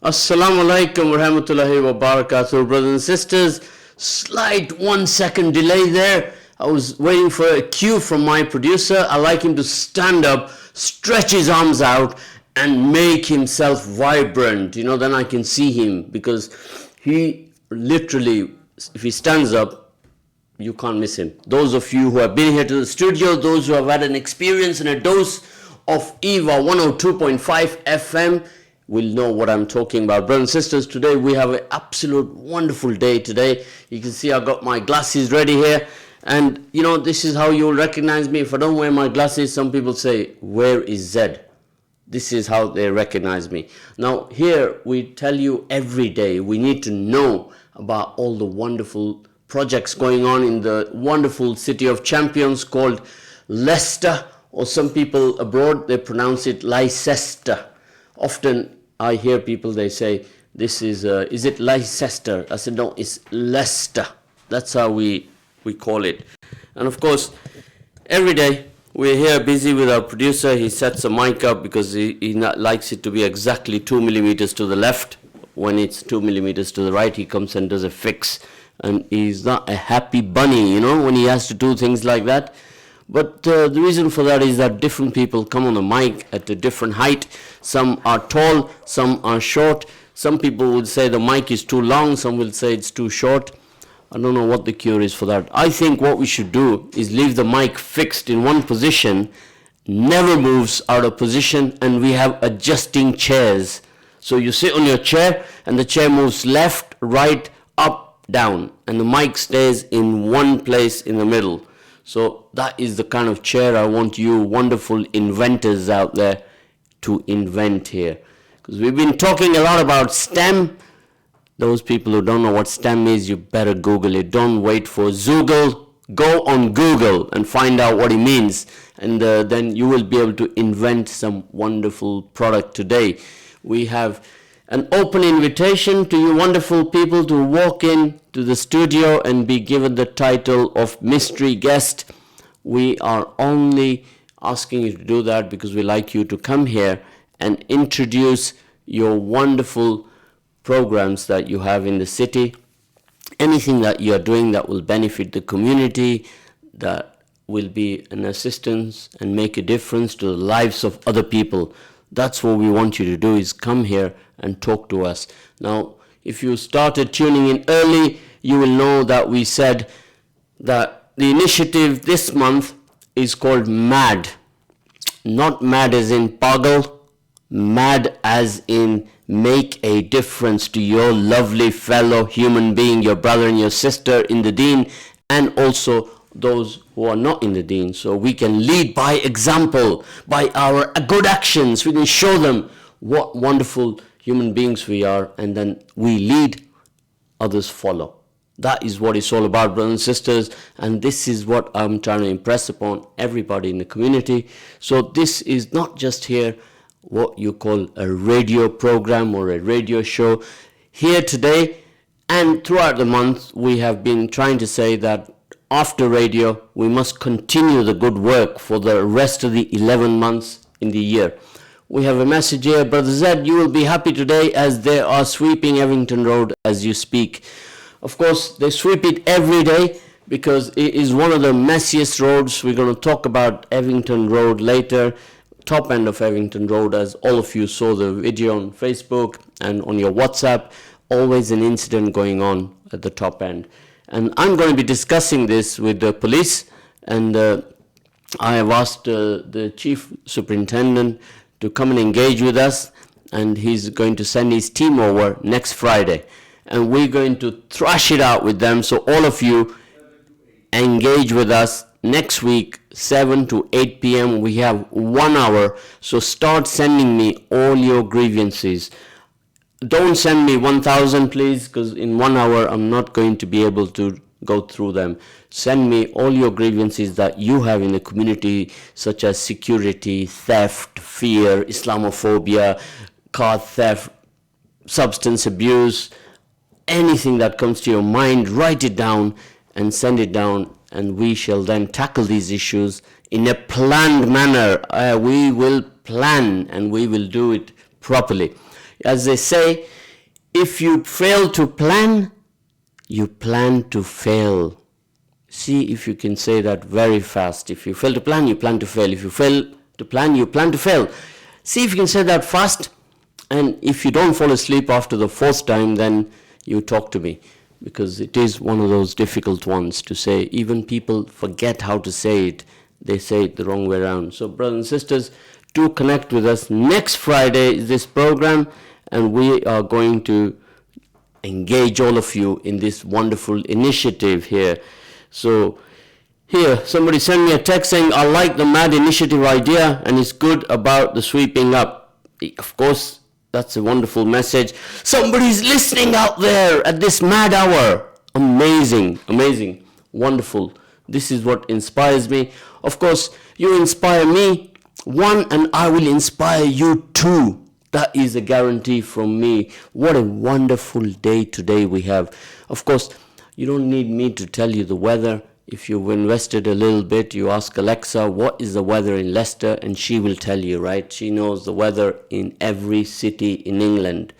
Assalamu alaikum wa rahmatullahi wa barakatuh, brothers and sisters. Slight 1 second delay there. I was waiting for a cue from my producer. I like him to stand up, stretch his arms out, and make himself vibrant. Then I can see him, because he literally, if he stands up, you can't miss him. Those of you who have been here to the studio, those who have had an experience and a dose of EAVA 102.5 FM, will know what I'm talking about. Brothers and sisters, today we have an absolute wonderful day today. You can see I got my glasses ready here. And this is how you'll recognize me. If I don't wear my glasses, some people say, where is ZED? This is how they recognize me. Now here we tell you every day, we need to know about all the wonderful projects going on in the wonderful city of champions called Leicester, or some people abroad, they pronounce it Leicester. Often I hear people, they say, this is it Leicester? I said, no, it's Leicester. That's how we call it. And of course, every day we're here busy with our producer. He sets a mic up because he likes it to be exactly 2 millimeters to the left. When it's 2 millimeters to the right, he comes and does a fix. And he's not a happy bunny, when he has to do things like that. But the reason for that is that different people come on the mic at a different height. Some are tall, some are short. Some people would say the mic is too long, some will say it's too short. I don't know what the cure is for that. I think what we should do is leave the mic fixed in one position, never moves out of position, and we have adjusting chairs. So you sit on your chair and the chair moves left, right, up, down, and the mic stays in one place in the middle. So that is the kind of chair I want you wonderful inventors out there to invent here. Because we've been talking a lot about STEM. Those people who don't know what STEM is, you better Google it. Don't wait for Zoogle. Go on Google and find out what it means. And then you will be able to invent some wonderful product today. We have an open invitation to you wonderful people to walk in to the studio and be given the title of mystery guest. We are only asking you to do that because we like you to come here and introduce your wonderful programs that you have in the city. Anything that you are doing that will benefit the community, that will be an assistance and make a difference to the lives of other people. That's what we want you to do, is come here and talk to us. Now, if you started tuning in early, you will know that we said that the initiative this month is called MAD. Not mad as in pagal, mad as in make a difference to your lovely fellow human being, your brother and your sister in the deen, and also those who are not in the deen. So we can lead by example, by our good actions. We can show them what wonderful human beings we are, and then we lead, others follow. That is what it's all about, brothers and sisters, and this is what I'm trying to impress upon everybody in the community. So this is not just here what you call a radio program or a radio show. Here today and throughout the month, we have been trying to say that after radio, we must continue the good work for the rest of the 11 months in the year. We have a message here, Brother Zed, you will be happy today as they are sweeping Evington Road as you speak. Of course, they sweep it every day because it is one of the messiest roads. We're going to talk about Evington Road later, top end of Evington Road, as all of you saw the video on Facebook and on your WhatsApp. Always an incident going on at the top end. And I'm going to be discussing this with the police, and I have asked the chief superintendent to come and engage with us, and he's going to send his team over next Friday. And we're going to thrash it out with them, so all of you engage with us next week, 7 to 8 p.m. We have 1 hour, so start sending me all your grievances. Don't send me 1,000, please, because in 1 hour I'm not going to be able to go through them. Send me all your grievances that you have in the community, such as security, theft, fear, Islamophobia, car theft, substance abuse, anything that comes to your mind. Write it down and send it down, and we shall then tackle these issues in a planned manner. We will plan and we will do it properly. As they say, if you fail to plan, you plan to fail. See if you can say that very fast. If you fail to plan, you plan to fail. If you fail to plan, you plan to fail. See if you can say that fast. And if you don't fall asleep after the fourth time, then you talk to me, because it is one of those difficult ones to say. Even people forget how to say it. They say it the wrong way around. So brothers and sisters, do connect with us. Next Friday is this program, and we are going to engage all of you in this wonderful initiative here. So here, somebody sent me a text saying, I like the MAD initiative idea and it's good about the sweeping up. Of course, that's a wonderful message. Somebody's listening out there at this mad hour. Amazing, amazing, wonderful. This is what inspires me. Of course, you inspire me, one, and I will inspire you too. That is a guarantee from me. What a wonderful day today we have. Of course, you don't need me to tell you the weather. If you've invested a little bit, you ask Alexa, what is the weather in Leicester? And she will tell you, right? She knows the weather in every city in England.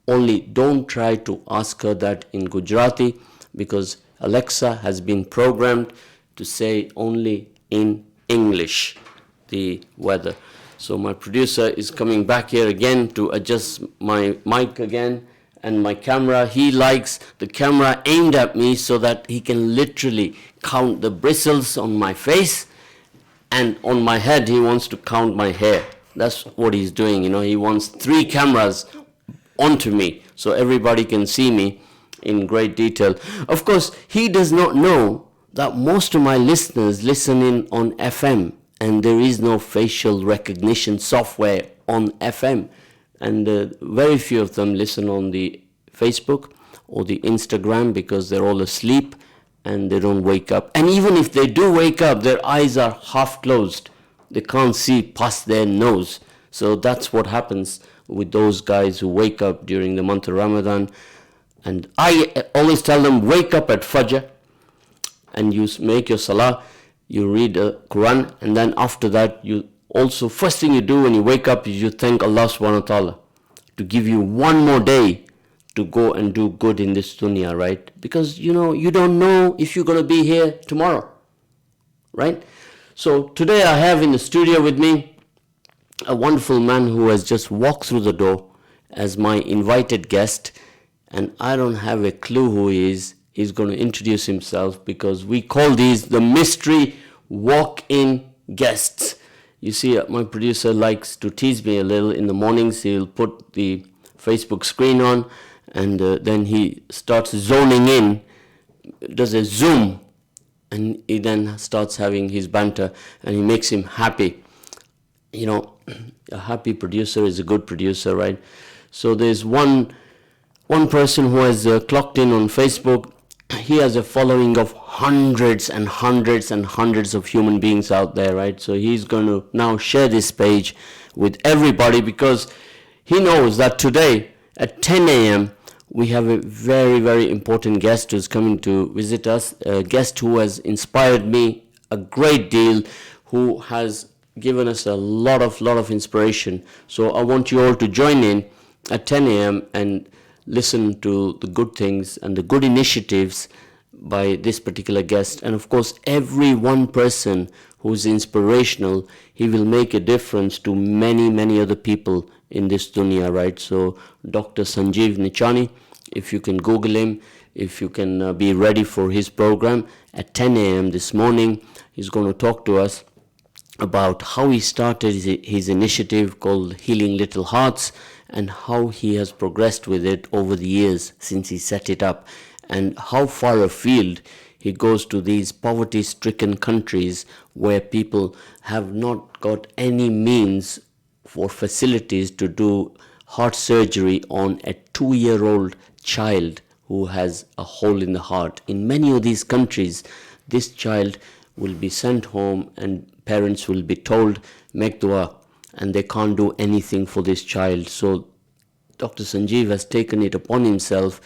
Only don't try to ask her that in Gujarati, because Alexa has been programmed to say only in English the weather. So my producer is coming back here again to adjust my mic again. And my camera, he likes the camera aimed at me so that he can literally count the bristles on my face, and on my head he wants to count my hair. That's what he's doing, he wants 3 cameras onto me so everybody can see me in great detail. Of course, he does not know that most of my listeners listen in on FM, and there is no facial recognition software on FM. And very few of them listen on the Facebook or the Instagram, because they're all asleep and they don't wake up. And even if they do wake up, their eyes are half closed. They can't see past their nose. So that's what happens with those guys who wake up during the month of Ramadan. And I always tell them, wake up at Fajr and you make your salah, you read the Quran, and then after that, you also, first thing you do when you wake up is you thank Allah subhanahu wa ta'ala to give you one more day to go and do good in this dunya, right? Because, you don't know if you're going to be here tomorrow, right? So today I have in the studio with me a wonderful man who has just walked through the door as my invited guest, and I don't have a clue who he is. He's going to introduce himself, because we call these the mystery walk-in guests. You see, my producer likes to tease me a little in the mornings. He'll put the Facebook screen on, and then he starts zoning in, does a zoom, and he then starts having his banter, and he makes him happy. A happy producer is a good producer, right? So there's one person who has clocked in on Facebook. He has a following of hundreds and hundreds and hundreds of human beings out there, right? So he's going to now share this page with everybody, because he knows that today at 10 a.m. we have a very, very important guest who's coming to visit us, a guest who has inspired me a great deal, who has given us a lot of inspiration. So I want you all to join in at 10 a.m. and listen to the good things and the good initiatives by this particular guest. And of course, every one person who's inspirational, he will make a difference to many, many other people in this dunya, right? So Dr. Sanjeev Nichani, if you can Google him, if you can be ready for his program at 10 a.m. this morning, he's going to talk to us about how he started his initiative called Healing Little Hearts, and how he has progressed with it over the years since he set it up, and how far afield he goes to these poverty-stricken countries where people have not got any means for facilities to do heart surgery on a 2-year-old child who has a hole in the heart. In many of these countries, this child will be sent home and parents will be told, make dua, and they can't do anything for this child. So Dr. Sanjeev has taken it upon himself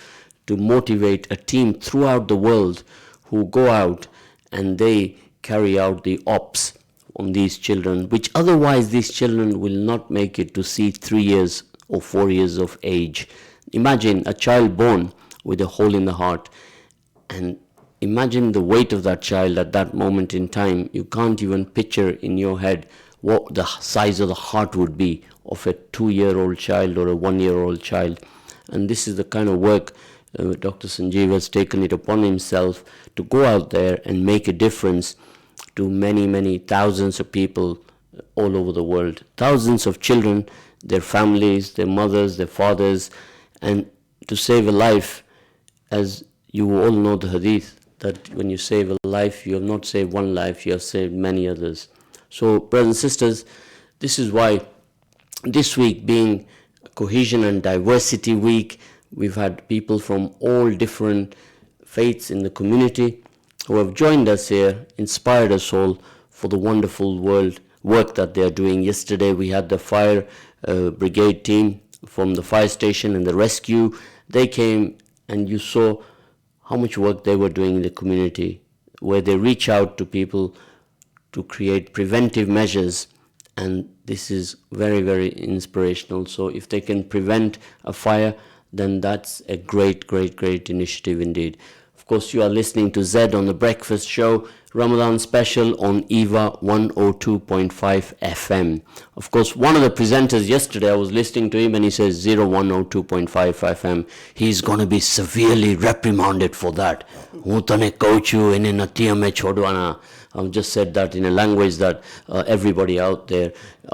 to motivate a team throughout the world who go out and they carry out the ops on these children, which otherwise these children will not make it to see 3 years or 4 years of age. Imagine a child born with a hole in the heart, and imagine the weight of that child at that moment in time. You can't even picture in your head what the size of the heart would be of a 2-year-old child or a 1-year-old child. And this is the kind of work Dr. Sanjeev has taken it upon himself to go out there and make a difference to many, many thousands of people all over the world. Thousands of children, their families, their mothers, their fathers, and to save a life, as you all know the hadith, that when you save a life, you have not saved one life, you have saved many others. So, brothers and sisters, this is why this week being Cohesion and Diversity Week, we've had people from all different faiths in the community who have joined us here, inspired us all for the wonderful work that they are doing. Yesterday we had the fire brigade team from the fire station and the rescue. They came, and you saw how much work they were doing in the community, where they reach out to people to create preventive measures, and this is very, very inspirational. So if they can prevent a fire, then that's a great, great, great initiative indeed. Of course, you are listening to ZED on the Breakfast Show, Ramadan special on EAVA 102.5 FM. Of course, one of the presenters yesterday, I was listening to him and he says 102.5 FM. He's going to be severely reprimanded for that. I've just said that in a language that everybody out there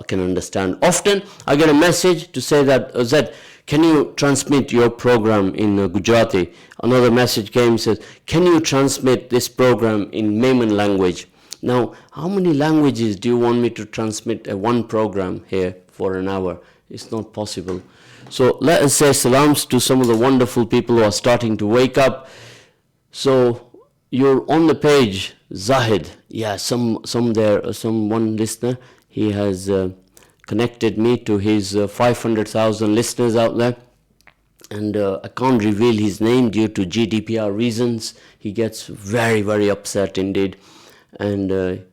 can understand. Often, I get a message to say that, Zed, can you transmit your program in Gujarati? Another message came, says, can you transmit this program in Maiman language? Now, how many languages do you want me to transmit one program here for an hour? It's not possible. So let us say salams to some of the wonderful people who are starting to wake up. So you're on the page, Zahid. Yeah, one listener, he has connected me to his 500,000 listeners out there, and I can't reveal his name due to GDPR reasons. He gets very, very upset indeed, and a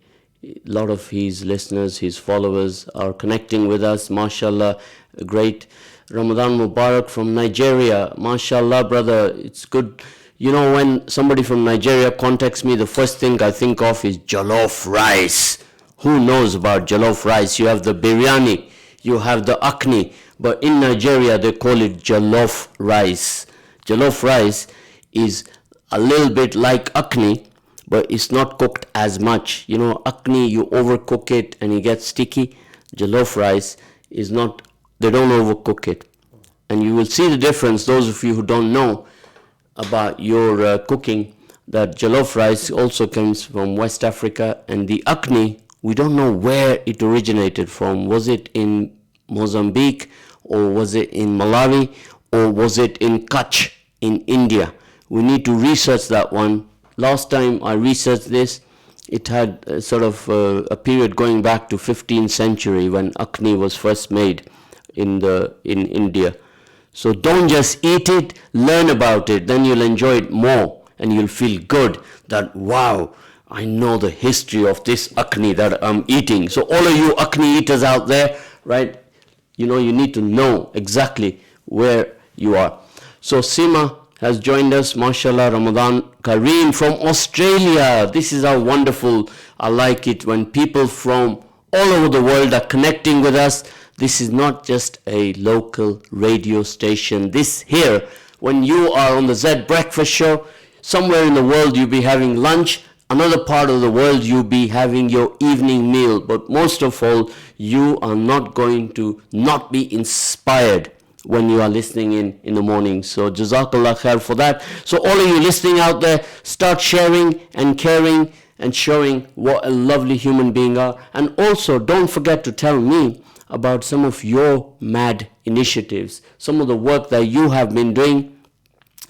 lot of his listeners, his followers are connecting with us. MashaAllah, great Ramadan Mubarak from Nigeria. MashaAllah, brother, it's good. You know, when somebody from Nigeria contacts me, the first thing I think of is jollof rice. Who knows about jollof rice? You have the biryani, you have the akni, but in Nigeria they call it jollof rice. Jollof rice is a little bit like akni, but it's not cooked as much. You know, akni, you overcook it and it gets sticky. Jollof rice is not, they don't overcook it. And you will see the difference, those of you who don't know about your cooking, that jollof rice also comes from West Africa, and the akni, we don't know where it originated from. Was it in Mozambique, or was it in Malawi, or was it in Kutch in India? We need to research that one. Last time I researched this, it had a period going back to 15th century when akni was first made in India. So don't just eat it, learn about it, then you'll enjoy it more and you'll feel good that, wow, I know the history of this akni that I'm eating. So all of you akni eaters out there, right, you know, you need to know exactly where you are. So Seema has joined us, mashallah, Ramadan Kareem from Australia. This is how wonderful. I like it when people from all over the world are connecting with us. This is not just a local radio station. This here, when you are on the ZED Breakfast Show, somewhere in the world you'll be having lunch, another part of the world you'll be having your evening meal, but most of all, you are not going to not be inspired when you are listening in the morning. So Jazakallah khair for that. So all of you listening out there, start sharing and caring and showing what a lovely human being are. And also don't forget to tell me about some of your mad initiatives, some of the work that you have been doing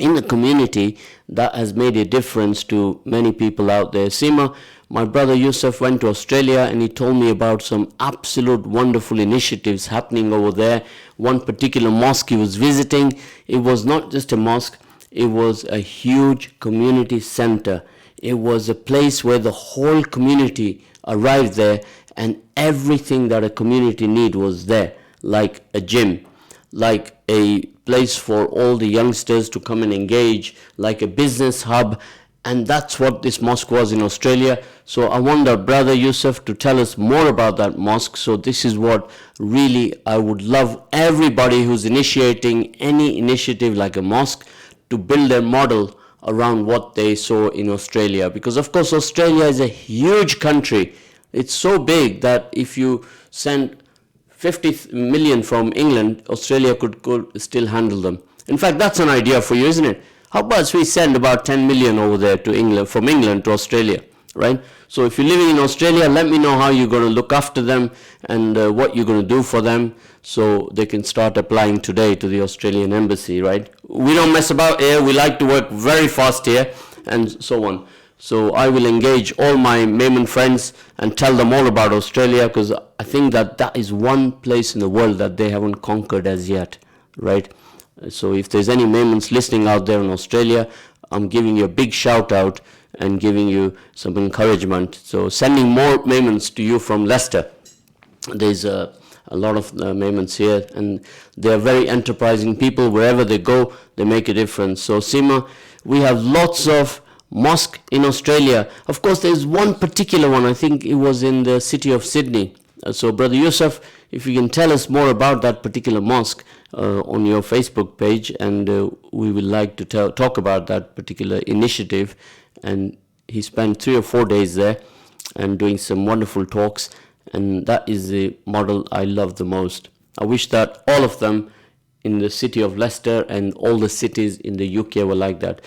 in the community that has made a difference to many people out there. Seema, my brother Yusuf went to Australia and he told me about some absolute wonderful initiatives happening over there. One particular mosque he was visiting, it was not just a mosque, it was a huge community center. It was a place where the whole community arrived there and everything that a community need was there, like a gym, like a place for all the youngsters to come and engage, like a business hub, and that's what this mosque was in Australia. So I want our brother Yusuf to tell us more about that mosque. So this is what really I would love everybody who's initiating any initiative like a mosque to build their model around what they saw in Australia, because of course Australia is a huge country. It's so big that if you send 50 million from England, Australia could still handle them. In fact, that's an idea for you, isn't it? How about we send about 10 million over there to England, from England to Australia, right? So if you're living in Australia, let me know how you're going to look after them and what you're going to do for them, so they can start applying today to the Australian embassy, right? We don't mess about here. We like to work very fast here and so on. So I will engage all my Mayman friends and tell them all about Australia, because I think that that is one place in the world that they haven't conquered as yet, right? So if there's any Maymans listening out there in Australia, I'm giving you a big shout out and giving you some encouragement. So sending more Maymans to you from Leicester. There's a lot of Maymans here, and they're very enterprising people. Wherever they go, they make a difference. So Seema, we have lots of mosque in Australia. Of course, there's one particular one. I think it was in the city of Sydney. So Brother Yusuf, if you can tell us more about that particular mosque on your Facebook page, and we would like to talk about that particular initiative. And he spent 3 or 4 days there and doing some wonderful talks, and that is the model I love the most. I wish that all of them in the city of Leicester and all the cities in the UK were like that.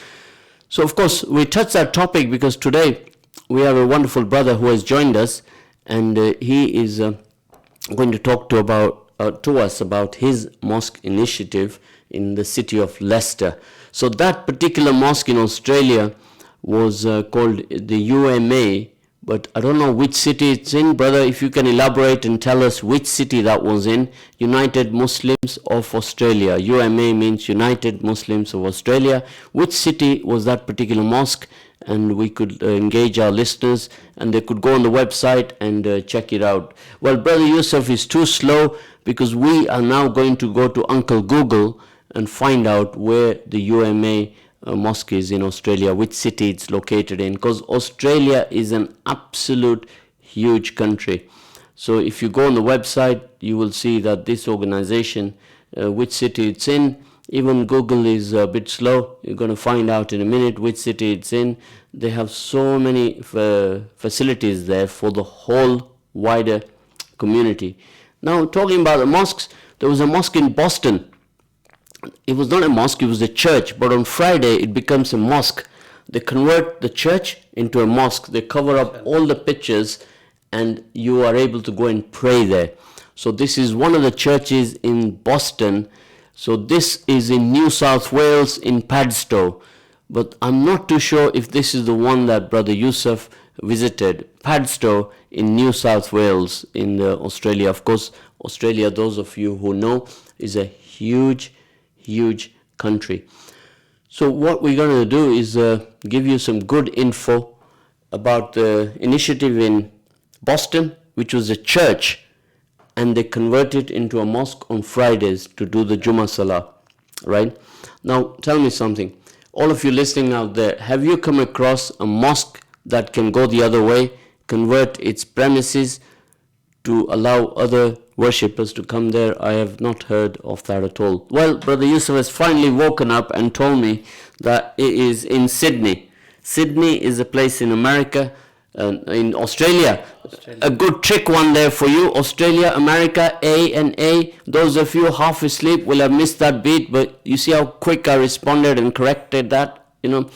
So of course we touched that topic because today we have a wonderful brother who has joined us, and he is going to talk to us about his mosque initiative in the city of Leicester. So that particular mosque in Australia was called the UMA, but I don't know which city it's in. Brother, if you can elaborate and tell us which city that was in. United Muslims of Australia. UMA means United Muslims of Australia. Which city was that particular mosque? And we could engage our listeners, and they could go on the website and check it out. Well, Brother Yusuf is too slow, because we are now going to go to Uncle Google and find out where the UMA mosque is in Australia, which city it's located in, because Australia is an absolute huge country. So if you go on the website, you will see that this organization, which city it's in. Even Google is a bit slow. You're going to find out in a minute which city it's in. They have so many facilities there for the whole wider community. Now, talking about the mosques, there was a mosque in Boston. It was not a mosque, it was a church, but on Friday it becomes a mosque. They convert the church into a mosque. They cover up all the pictures, and you are able to go and pray there. So this is one of the churches in Boston. So this is in New South Wales in Padstow, but I'm not too sure if this is the one that Brother Yusuf visited. Padstow in New South Wales in Australia. Of course, Australia, those of you who know, is a huge country. So what we're going to do is give you some good info about the initiative in Boston, which was a church, and they converted into a mosque on Fridays to do the Jummah Salah, right? Now, tell me something. All of you listening out there, have you come across a mosque that can go the other way, convert its premises to allow other worshippers to come there? I have not heard of that at all. Well, Brother Yusuf has finally woken up and told me that it is in Sydney. Sydney is a place in America, in Australia. A good trick one there for you. Australia, America, A and A. Those of you half asleep will have missed that beat, but you see how quick I responded and corrected that? You know,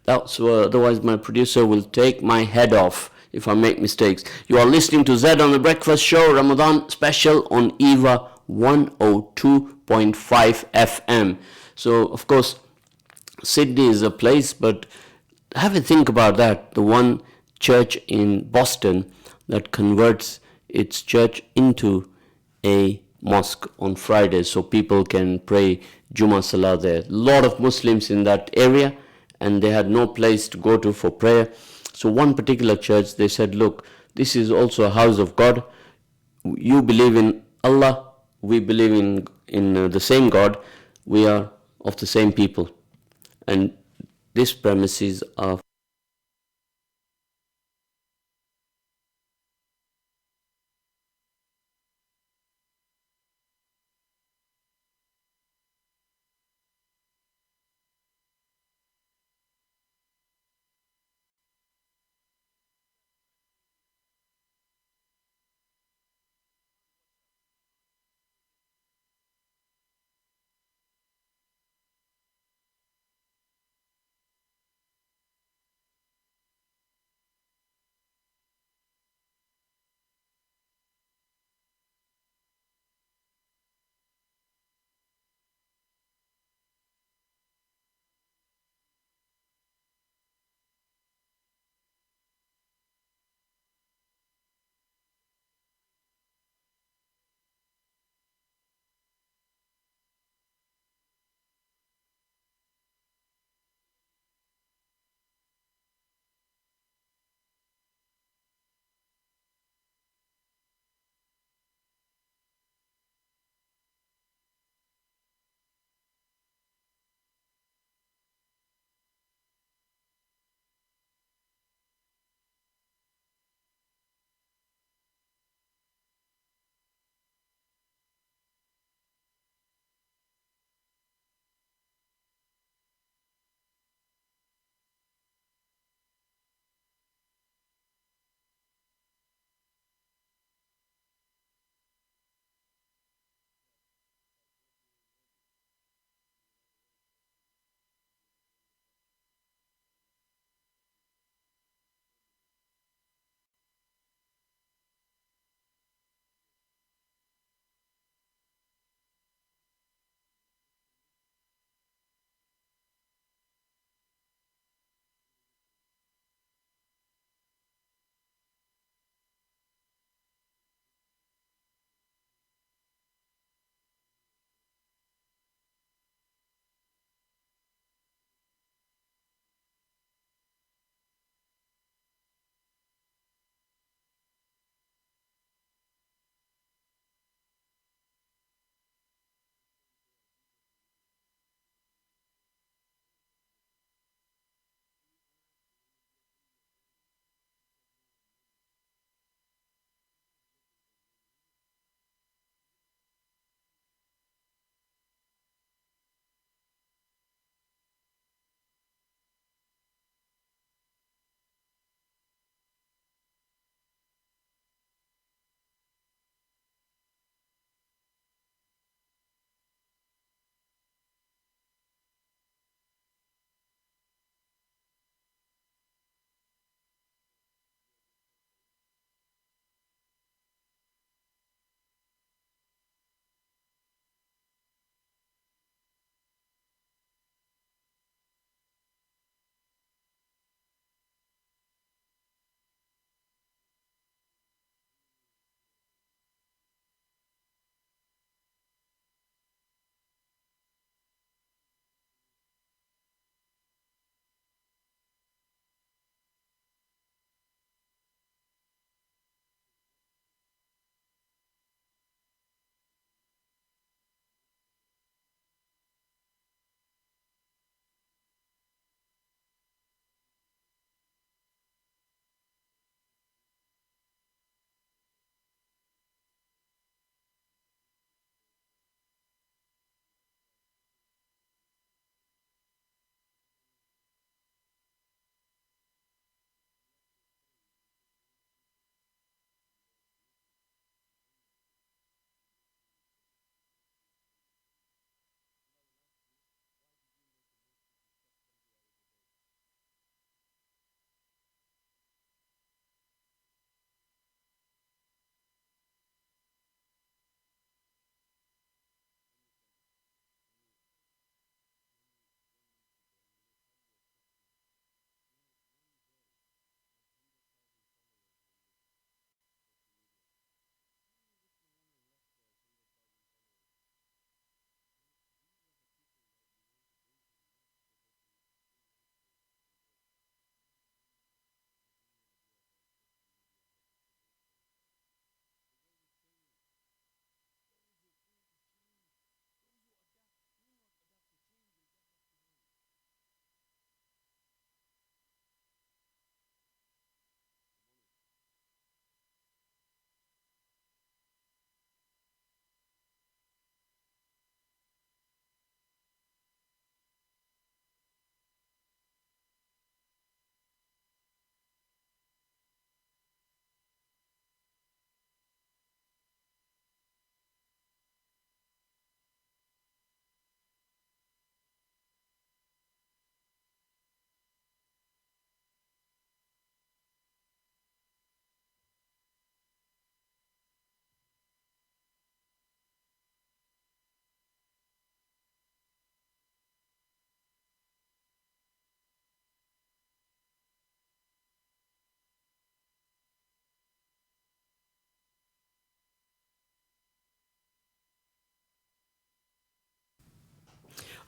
that's otherwise my producer will take my head off if I make mistakes. You are listening to ZED on the Breakfast Show, Ramadan special on EAVA 102.5 FM. So, of course, Sydney is a place, but have a think about that. The one church in Boston that converts its church into a mosque on Fridays so people can pray Jummah Salah there. A lot of Muslims in that area, and they had no place to go to for prayer. So one particular church, they said, look, this is also a house of God. You believe in Allah, we believe in the same God, we are of the same people, and these premises are.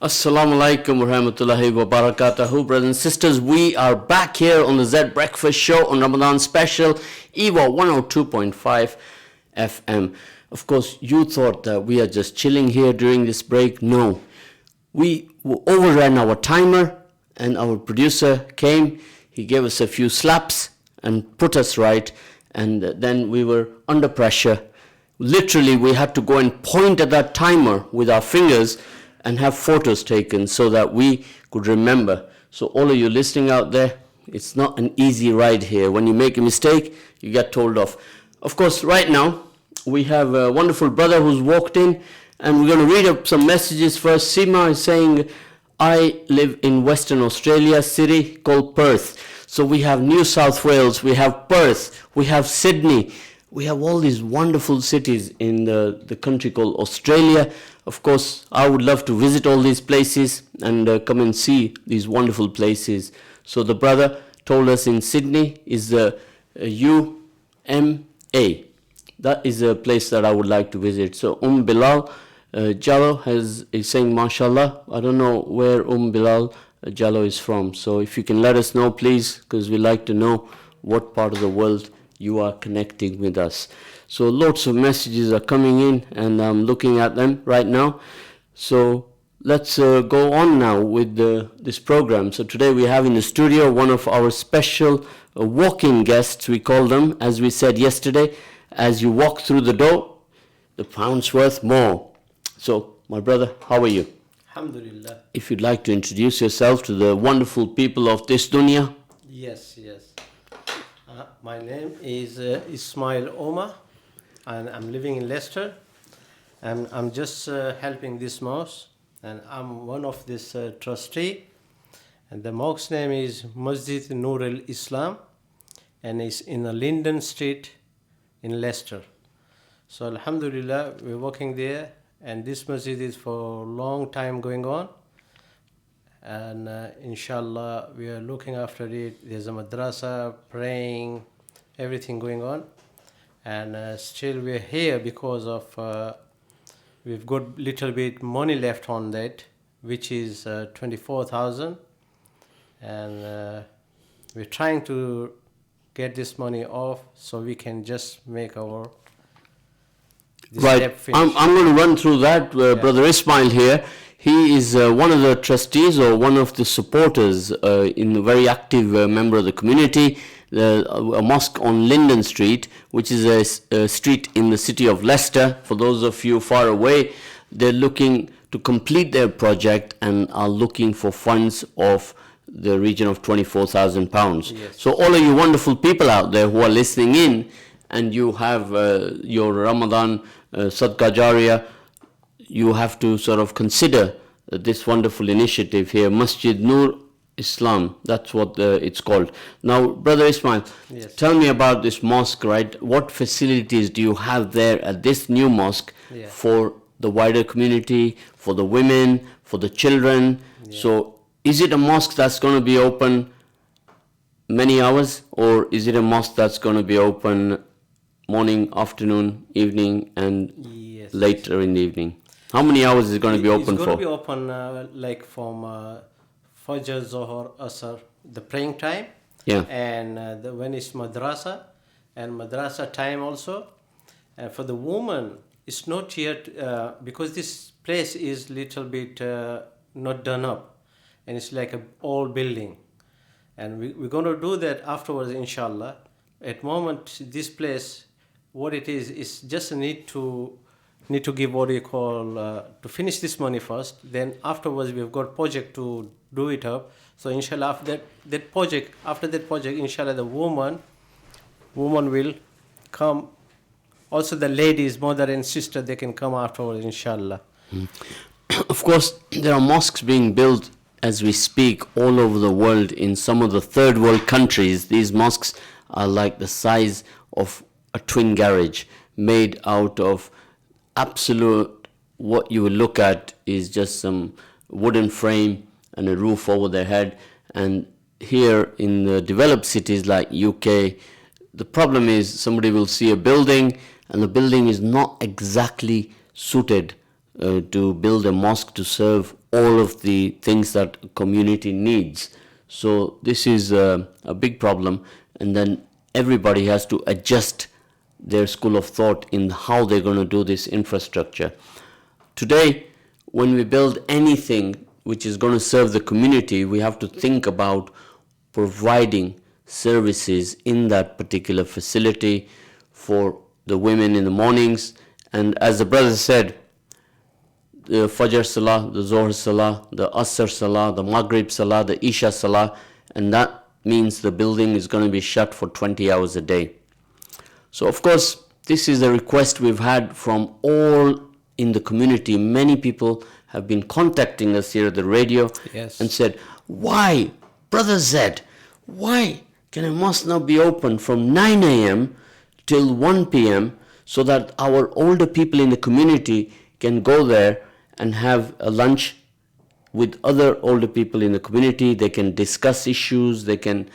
Assalamu alaikum wa rahmatullahi wa barakatuhu. Brothers and sisters, we are back here on the ZED Breakfast Show on Ramadan special, EAVA 102.5 FM. Of course, you thought that we are just chilling here during this break. No. We overran our timer and our producer came. He gave us a few slaps and put us right. And then we were under pressure. Literally, we had to go and point at that timer with our fingers and have photos taken so that we could remember. So all of you listening out there, it's not an easy ride here. When you make a mistake, you get told off. Of course, right now, we have a wonderful brother who's walked in, and we're going to read up some messages first. Sima is saying, I live in Western Australia, city called Perth. So we have New South Wales, we have Perth, we have Sydney. We have all these wonderful cities in the country called Australia. Of course, I would love to visit all these places and come and see these wonderful places. So the brother told us in Sydney is the UMA. That is a place that I would like to visit. So Bilal Jallo is saying, mashallah. I don't know where Bilal Jallo is from. So if you can let us know, please, because we like to know what part of the world you are connecting with us. So lots of messages are coming in and I'm looking at them right now. So let's go on now with this program. So today we have in the studio one of our special walk-in guests, we call them, as we said yesterday. As you walk through the door, the pound's worth more. So my brother, how are you? Alhamdulillah. If you'd like to introduce yourself to the wonderful people of this dunya. Yes. My name is Ismail Omar, and I'm living in Leicester, and I'm just helping this mosque, and I'm one of this trustee, and the mosque name is Masjid Nur al-Islam, and it's in Linden Street in Leicester. So Alhamdulillah, we're working there, and this masjid is for a long time going on. And inshallah, we are looking after it. There's a madrasa, praying, everything going on. And still we're here because of, we've got little bit money left on that, which is 24,000. And we're trying to get this money off so we can just make our Right. I'm going to run through that, Brother Ismail here. He is one of the trustees or one of the supporters in a very active member of the community, a mosque on Linden Street, which is a street in the city of Leicester. For those of you far away, they're looking to complete their project and are looking for funds of the region of £24,000. Yes. So all of you wonderful people out there who are listening in and you have your Ramadan Sadqa Jariyah, you have to sort of consider this wonderful initiative here, Masjid Nur Islam. That's what it's called. Now, Brother Ismail, yes, tell me about this mosque, right? What facilities do you have there at this new mosque for the wider community, for the women, for the children? So, is it a mosque that's going to be open many hours, or is it a mosque that's going to be open morning, afternoon, evening, and later in the evening? How many hours is it going to be open for? It's going to be open like from Fajr, Zohar, Asr, the praying time. Yeah. And when it's madrasa, and madrasa time also. And for the woman, it's not yet, because this place is little bit not done up. And it's like an old building. And we're going to do that afterwards, inshallah. At moment, this place, what it is just a need to give what you call, to finish this money first. Then afterwards, we've got project to do it up. So inshallah, after that project, inshallah, the woman will come. Also, the ladies, mother and sister, they can come afterwards, inshallah. Of course, there are mosques being built as we speak all over the world in some of the third world countries. These mosques are like the size of a twin garage, made out of absolute, what you will look at is just some wooden frame and a roof over their head. And here in the developed cities like UK, the problem is somebody will see a building and the building is not exactly suited to build a mosque to serve all of the things that community needs. So this is a big problem, and then everybody has to adjust their school of thought in how they're going to do this infrastructure. Today, when we build anything which is going to serve the community, we have to think about providing services in that particular facility for the women in the mornings. And as the brother said, the Fajr Salah, the Zohr Salah, the Asr Salah, the Maghrib Salah, the Isha Salah, and that means the building is going to be shut for 20 hours a day. So of course, this is a request we've had from all in the community. Many people have been contacting us here at the radio and said, why, Brother Zed, why can a mosque now be open from 9 a.m. till 1 p.m. so that our older people in the community can go there and have a lunch with other older people in the community? They can discuss issues, they can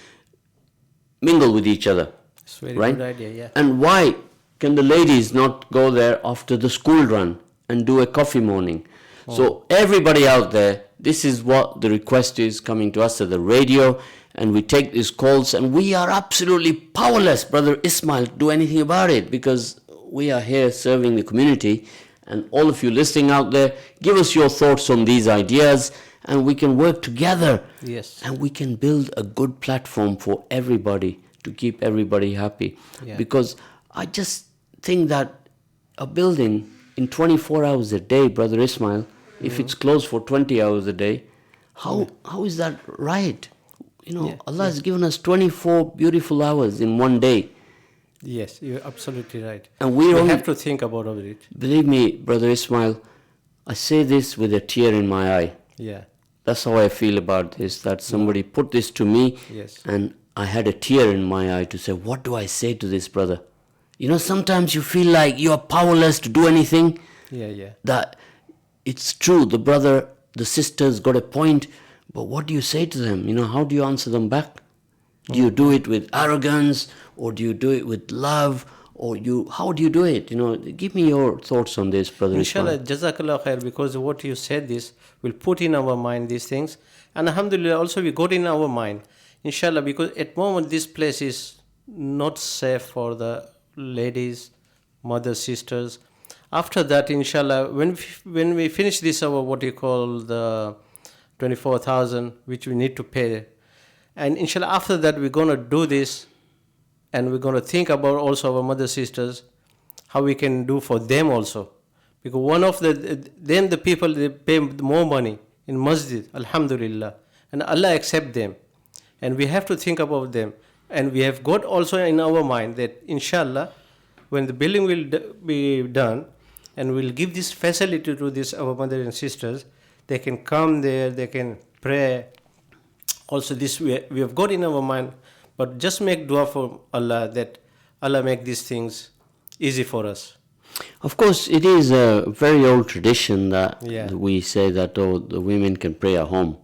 mingle with each other. It's a very right? good idea, yeah. And why can the ladies not go there after the school run and do a coffee morning? So everybody out there, this is what the request is coming to us at the radio, and we take these calls, and we are absolutely powerless, Brother Ismail, to do anything about it, because we are here serving the community. And all of you listening out there, give us your thoughts on these ideas, and we can work together. Yes. And we can build a good platform for everybody to keep everybody happy. Yeah. Because I just think that a building in 24 hours a day, Brother Ismail, if it's closed for 20 hours a day, how is that right? You know, Allah has given us 24 beautiful hours in one day. Yes, you're absolutely right. And we have to think about it. Believe me, Brother Ismail, I say this with a tear in my eye. Yeah. That's how I feel about this, that somebody put this to me, and I had a tear in my eye to say, what do I say to this brother? You know, sometimes you feel like you are powerless to do anything. Yeah. That it's true, the brother, the sister's got a point, but what do you say to them? You know, how do you answer them back? Do you do it with arrogance, or do you do it with love, or how do you do it? You know, give me your thoughts on this, Brother Inshallah, Ismail. Jazakallah khair, because what you said this will put in our mind these things. And alhamdulillah, also we got in our mind. Inshallah, because at the moment this place is not safe for the ladies, mothers, sisters. After that, inshallah, when we finish this, our what you call the 24,000, which we need to pay, and inshallah after that we're gonna do this, and we're gonna think about also our mother sisters, how we can do for them also, because one of the people they pay more money in masjid, alhamdulillah, and Allah accept them, and we have to think about them, and we have got also in our mind that inshallah when the building will be done, and we'll give this facility to this our mothers and sisters, they can come there, they can pray. Also this we have got in our mind, but just make dua for Allah that Allah make these things easy for us. Of course, it is a very old tradition that Yeah. we say that the women can pray at home.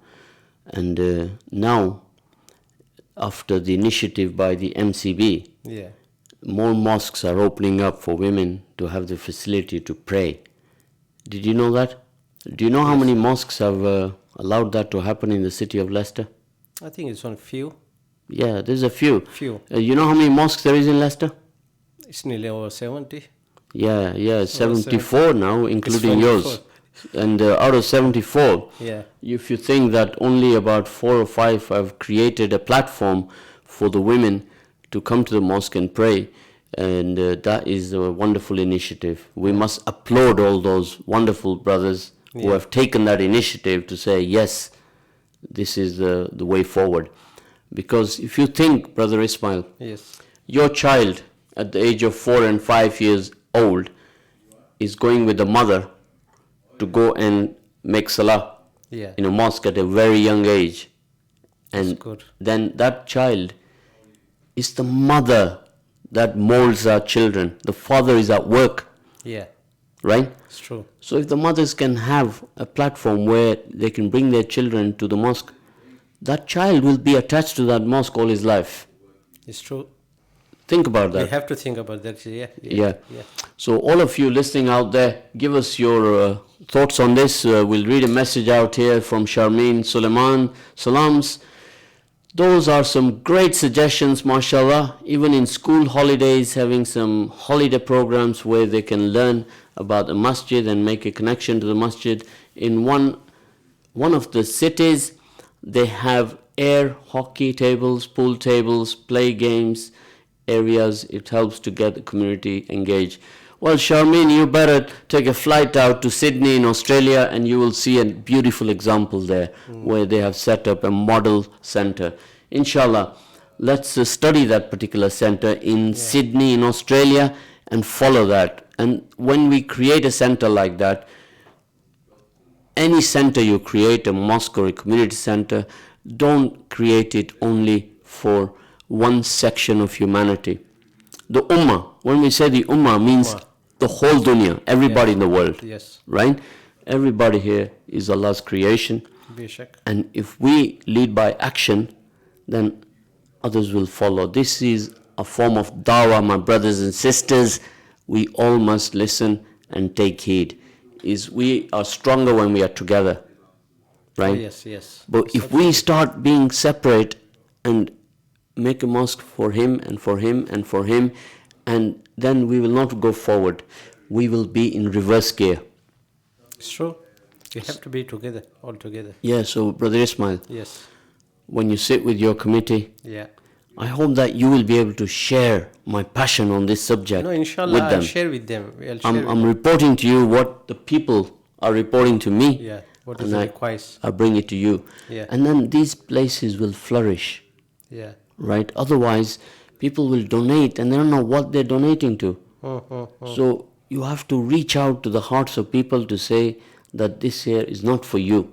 And now, after the initiative by the MCB, Yeah. more mosques are opening up for women to have the facility to pray. Did you know that? Do you know how many mosques have allowed that to happen in the city of Leicester? I think it's on few. Yeah, there's a few. Few. You know how many mosques there is in Leicester? It's nearly over 70. Yeah, 74 now, including 24. yours. And out of 74, Yeah. if you think that only about 4 or 5 have created a platform for the women to come to the mosque and pray, and that is a wonderful initiative. We must applaud all those wonderful brothers who have taken that initiative to say, yes, this is the way forward. Because if you think, Brother Ismail, Yes. your child at the age of 4 and 5 years old is going with the mother to go and make salah Yeah. in a mosque at a very young age. And That's good. then that child is the mother that molds our children. The father is at work, Yeah. right? It's true. So if the mothers can have a platform where they can bring their children to the mosque, that child will be attached to that mosque all his life. It's true. Think about We that. have to think about that. Yeah. So all of you listening out there, give us your thoughts on this. We'll read a message out here from Sharmeen Suleiman. Salams. Those are some great suggestions, mashallah. Even in school holidays, having some holiday programs where they can learn about the masjid and make a connection to the masjid. In one of the cities, they have air hockey tables, pool tables, play games areas. It helps to get the community engaged. Well, Sharmeen, you better take a flight out to Sydney in Australia and you will see a beautiful example there where they have set up a model center. Inshallah, let's study that particular center in Sydney in Australia and follow that. And when we create a center like that, any center you create, a mosque or a community center, don't create it only for one section of humanity. The ummah, when we say the ummah, means the whole dunya, everybody in the world. Yes. Right? Everybody here is Allah's creation. And if we lead by action, then others will follow. This is a form of dawah, my brothers and sisters. We all must listen and take heed. We are stronger when we are together. Right? Yes. But if we start being separate and make a mosque for him and for him and for him, and then we will not go forward. We will be in reverse gear. It's true. You have to be together, all together. Yeah, so Brother Ismail, Yes. when you sit with your committee, Yeah. I hope that you will be able to share my passion on this subject No, inshallah, with I'll them. share with them. I'll share with I'm them. reporting to you what the people are reporting to me. Yeah. What is and the I request? bring it to you. Yeah. And then these places will flourish. Yeah. Right? Otherwise, people will donate and they don't know what they're donating to. So you have to reach out to the hearts of people to say that this here is not for you.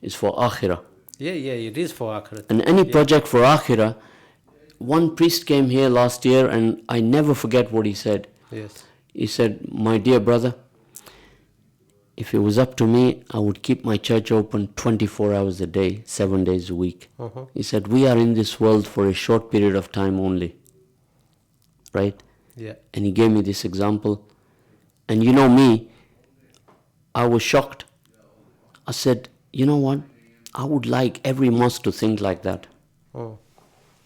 It's for akhirah. Yeah, it is for akhirat. And any project for akhirah, one priest came here last year and I never forget what he said. Yes. He said, my dear brother, if it was up to me, I would keep my church open 24 hours a day, 7 days a week. He said, we are in this world for a short period of time only. Right? Yeah. And he gave me this example. And you know me, I was shocked. I said, you know what? I would like every mosque to think like that.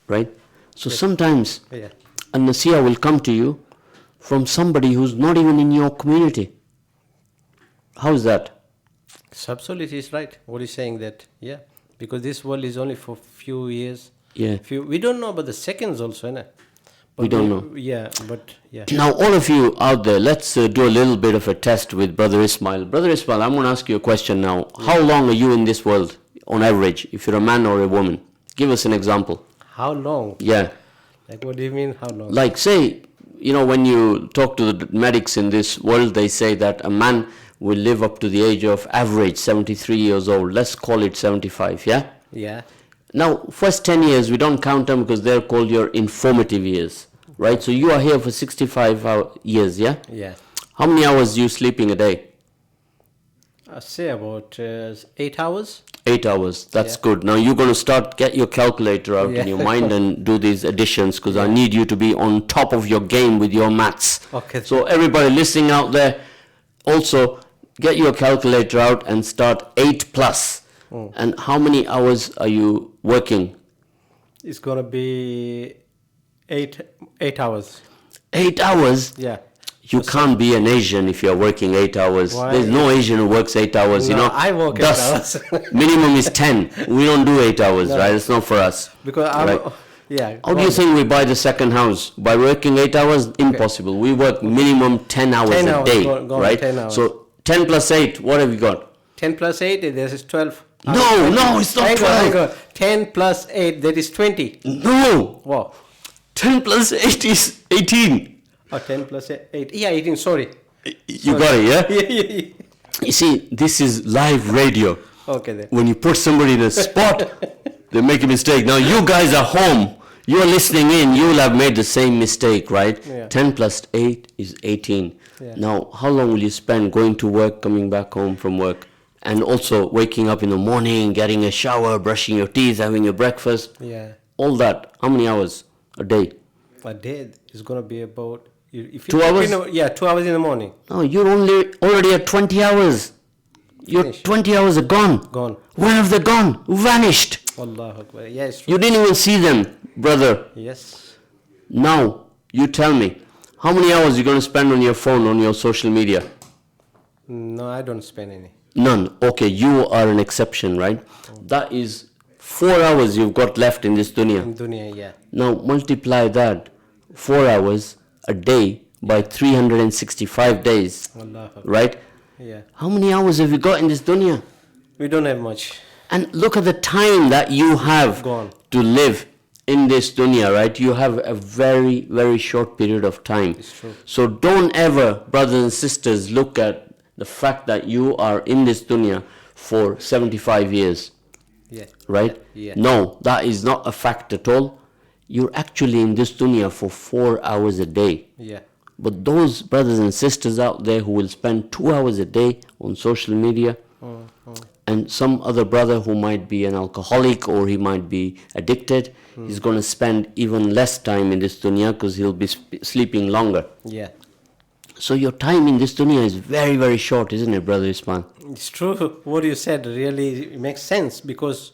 Right? So sometimes a nasiyah will come to you from somebody who's not even in your community. How's that? Absolutely is right. What he's saying that, because this world is only for few years. Yeah. We don't know about the seconds also, innit? We don't know. Yeah. Now, all of you out there, let's do a little bit of a test with Brother Ismail. Brother Ismail, I'm going to ask you a question now. How long are you in this world, on average, if you're a man or a woman? Give us an example. How long? Yeah. Like, what do you mean, how long? Like, say, when you talk to the medics in this world, they say that a man will live up to the age of average 73 years old. Let's call it 75, yeah? Yeah. Now, first 10 years, we don't count them because they're called your informative years, right? So you are here for 65 years, yeah? Yeah. How many hours do you sleeping a day? I say about 8 hours. 8 hours, that's good. Now you're going to get your calculator out in your mind and do these additions because I need you to be on top of your game with your maths. Okay. So everybody listening out there, also get your calculator out and start 8 plus. And how many hours are you working? It's going to be 8 hours. 8 hours? Yeah. You can't be an Asian if you're working 8 hours. Why? There's no Asian who works 8 hours, No, I work 8 hours. Minimum is 10. We don't do 8 hours, right? It's not for us. Because I'm, right? How do you think we buy the second house? By working 8 hours? Impossible. We work minimum 10 hours 10 a hours, day, go right? 10 hours. So 10 plus 8, what have you got? 10 plus 8, this is 12. No, it's not 12. Hang on. 10 plus 8, that is 20. No. Wow. 10 plus 8 is 18. Oh, 10 plus 8. Yeah, 18, sorry. You got it, yeah? Yeah. You see, this is live radio. Okay then. When you put somebody in a spot, they make a mistake. Now you guys are home. You're listening in. You will have made the same mistake, right? Yeah. 10 plus 8 is 18. Yeah. Now, how long will you spend going to work, coming back home from work? And also waking up in the morning, getting a shower, brushing your teeth, having your breakfast. Yeah. All that. How many hours a day? A day is going to be about... If 2 hours? 2 hours in the morning. No, you're already at 20 hours. Your Finish. 20 hours are gone. Gone. Where have they gone? Vanished. Allahu Akbar. Yeah, it's true. You didn't even see them, brother. Yes. Now, you tell me, how many hours you going to spend on your phone, on your social media? No, I don't spend any. None. Okay, you are an exception, right? That is 4 hours you've got left in this dunya. In dunya, yeah. Now, multiply that 4 hours a day by 365 days, Allahu Akbar. right? Yeah. How many hours have you got in this dunya? We don't have much. And look at the time that you have Gone. to live in this dunya, right? You have a very, very short period of time. It's true. So don't ever, brothers and sisters, look at the fact that you are in this dunya for 75 years, Yeah. right? Yeah. No, that is not a fact at all. You're actually in this dunya for 4 hours a day. Yeah. But those brothers and sisters out there who will spend 2 hours a day on social media, and some other brother who might be an alcoholic or he might be addicted, he's going to spend even less time in this dunya because he'll be sleeping longer. Yeah. So your time in this dunya is very, very short, isn't it, Brother Ismail? It's true. What you said really makes sense, because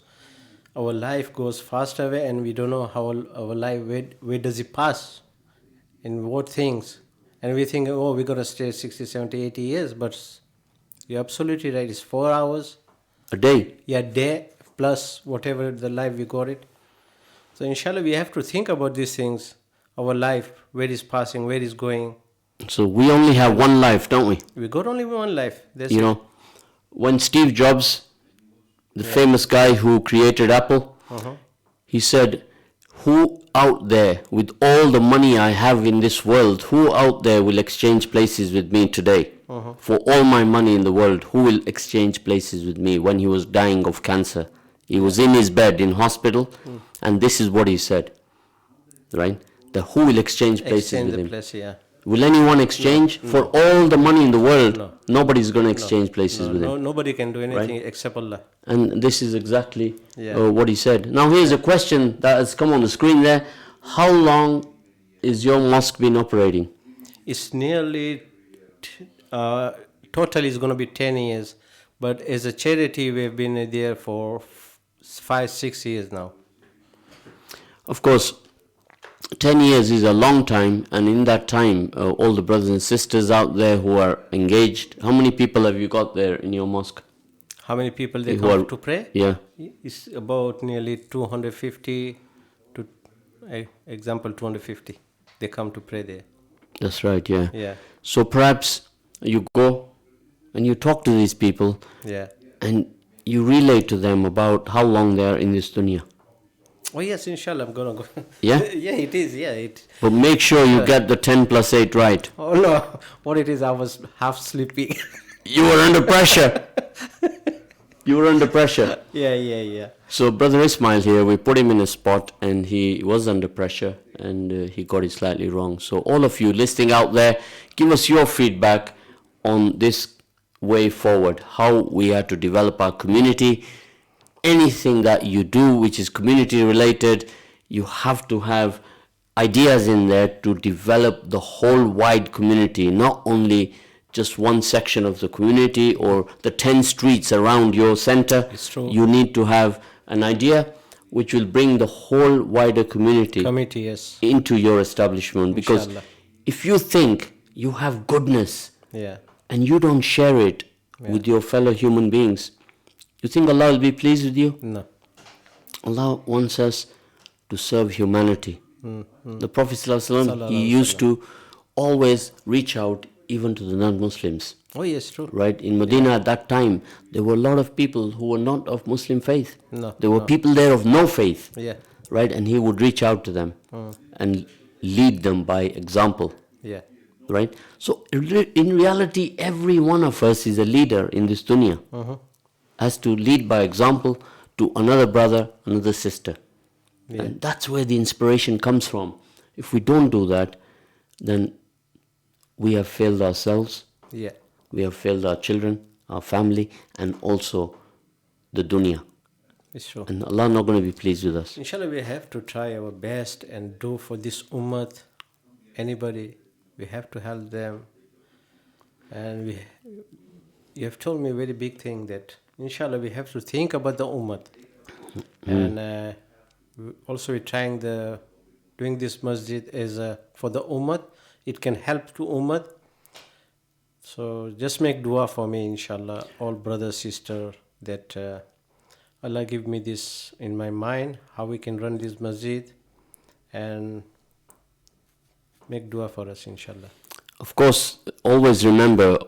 our life goes fast away and we don't know how our life, where does it pass, in what things. And we think, oh, we're going to stay 60, 70, 80 years. But you're absolutely right. It's 4 hours. A day. Yeah, day plus whatever the life we got it. So inshallah, we have to think about these things. Our life, where is passing, where is going. So we only have one life, don't we? We got only one life. That's You it. know, when Steve Jobs, the famous guy who created Apple, he said, who out there, with all the money I have in this world, who out there will exchange places with me today? For all my money in the world, who will exchange places with me? When he was dying of cancer, he was in his bed in hospital, and this is what he said, right? The who will exchange places Extend with the him? place, yeah. Will anyone exchange? For all the money in the world, No. nobody's going to exchange places with him. No, nobody can do anything except Allah. And this is exactly Yeah. what he said. Now here's a question that has come on the screen there. How long is your mosque been operating? It's nearly, total is going to be 10 years. But as a charity, we've been there for 5, 6 years now. Of course, 10 years is a long time, and in that time, all the brothers and sisters out there who are engaged, how many people have you got there in your mosque? How many people they Who come are- to pray? Yeah. It's about nearly 250 to, example, 250. They come to pray there. That's right, yeah. Yeah. So perhaps you go and you talk to these people Yeah. and you relate to them about how long they are in this dunya. Oh yes, inshallah, I'm gonna go. Yeah? Yeah, it is. Yeah, it. But make sure you get the 10 plus 8 right. Oh no, what it is? I was half sleepy. You were under pressure. You were under pressure. Yeah. So Brother Ismail here, we put him in a spot and he was under pressure and he got it slightly wrong. So all of you listening out there, give us your feedback on this way forward, how we are to develop our community. Anything that you do which is community related, you have to have ideas in there to develop the whole wide community, not only just one section of the community or the 10 streets around your center. It's true. You need to have an idea which will bring the whole wider community Committee, yes. into your establishment. Because Inshallah. if you think you have goodness Yeah. and you don't share it with your fellow human beings, you think Allah will be pleased with you? No. Allah wants us to serve humanity. The Prophet ﷺ, he used to always reach out even to the non-Muslims. Oh yes, true. Right? In Medina at that time, there were a lot of people who were not of Muslim faith. No, There were people there of no faith. Yeah. Right? And he would reach out to them and lead them by example. Yeah. Right? So in reality, every one of us is a leader in this dunya. Has to lead by example to another brother, another sister. Yeah. And that's where the inspiration comes from. If we don't do that, then we have failed ourselves, Yeah. we have failed our children, our family, and also the dunya. It's true. and Allah not going to be pleased with us. Inshallah, we have to try our best and do for this ummah. Anybody, we have to help them. And you have told me a very big thing that inshallah we have to think about the ummah. And also we're trying doing this masjid as for the ummah. It can help to ummah. So just make dua for me, inshallah, all brothers, sister, that Allah give me this in my mind, how we can run this masjid, and make dua for us, inshallah. Of course, always remember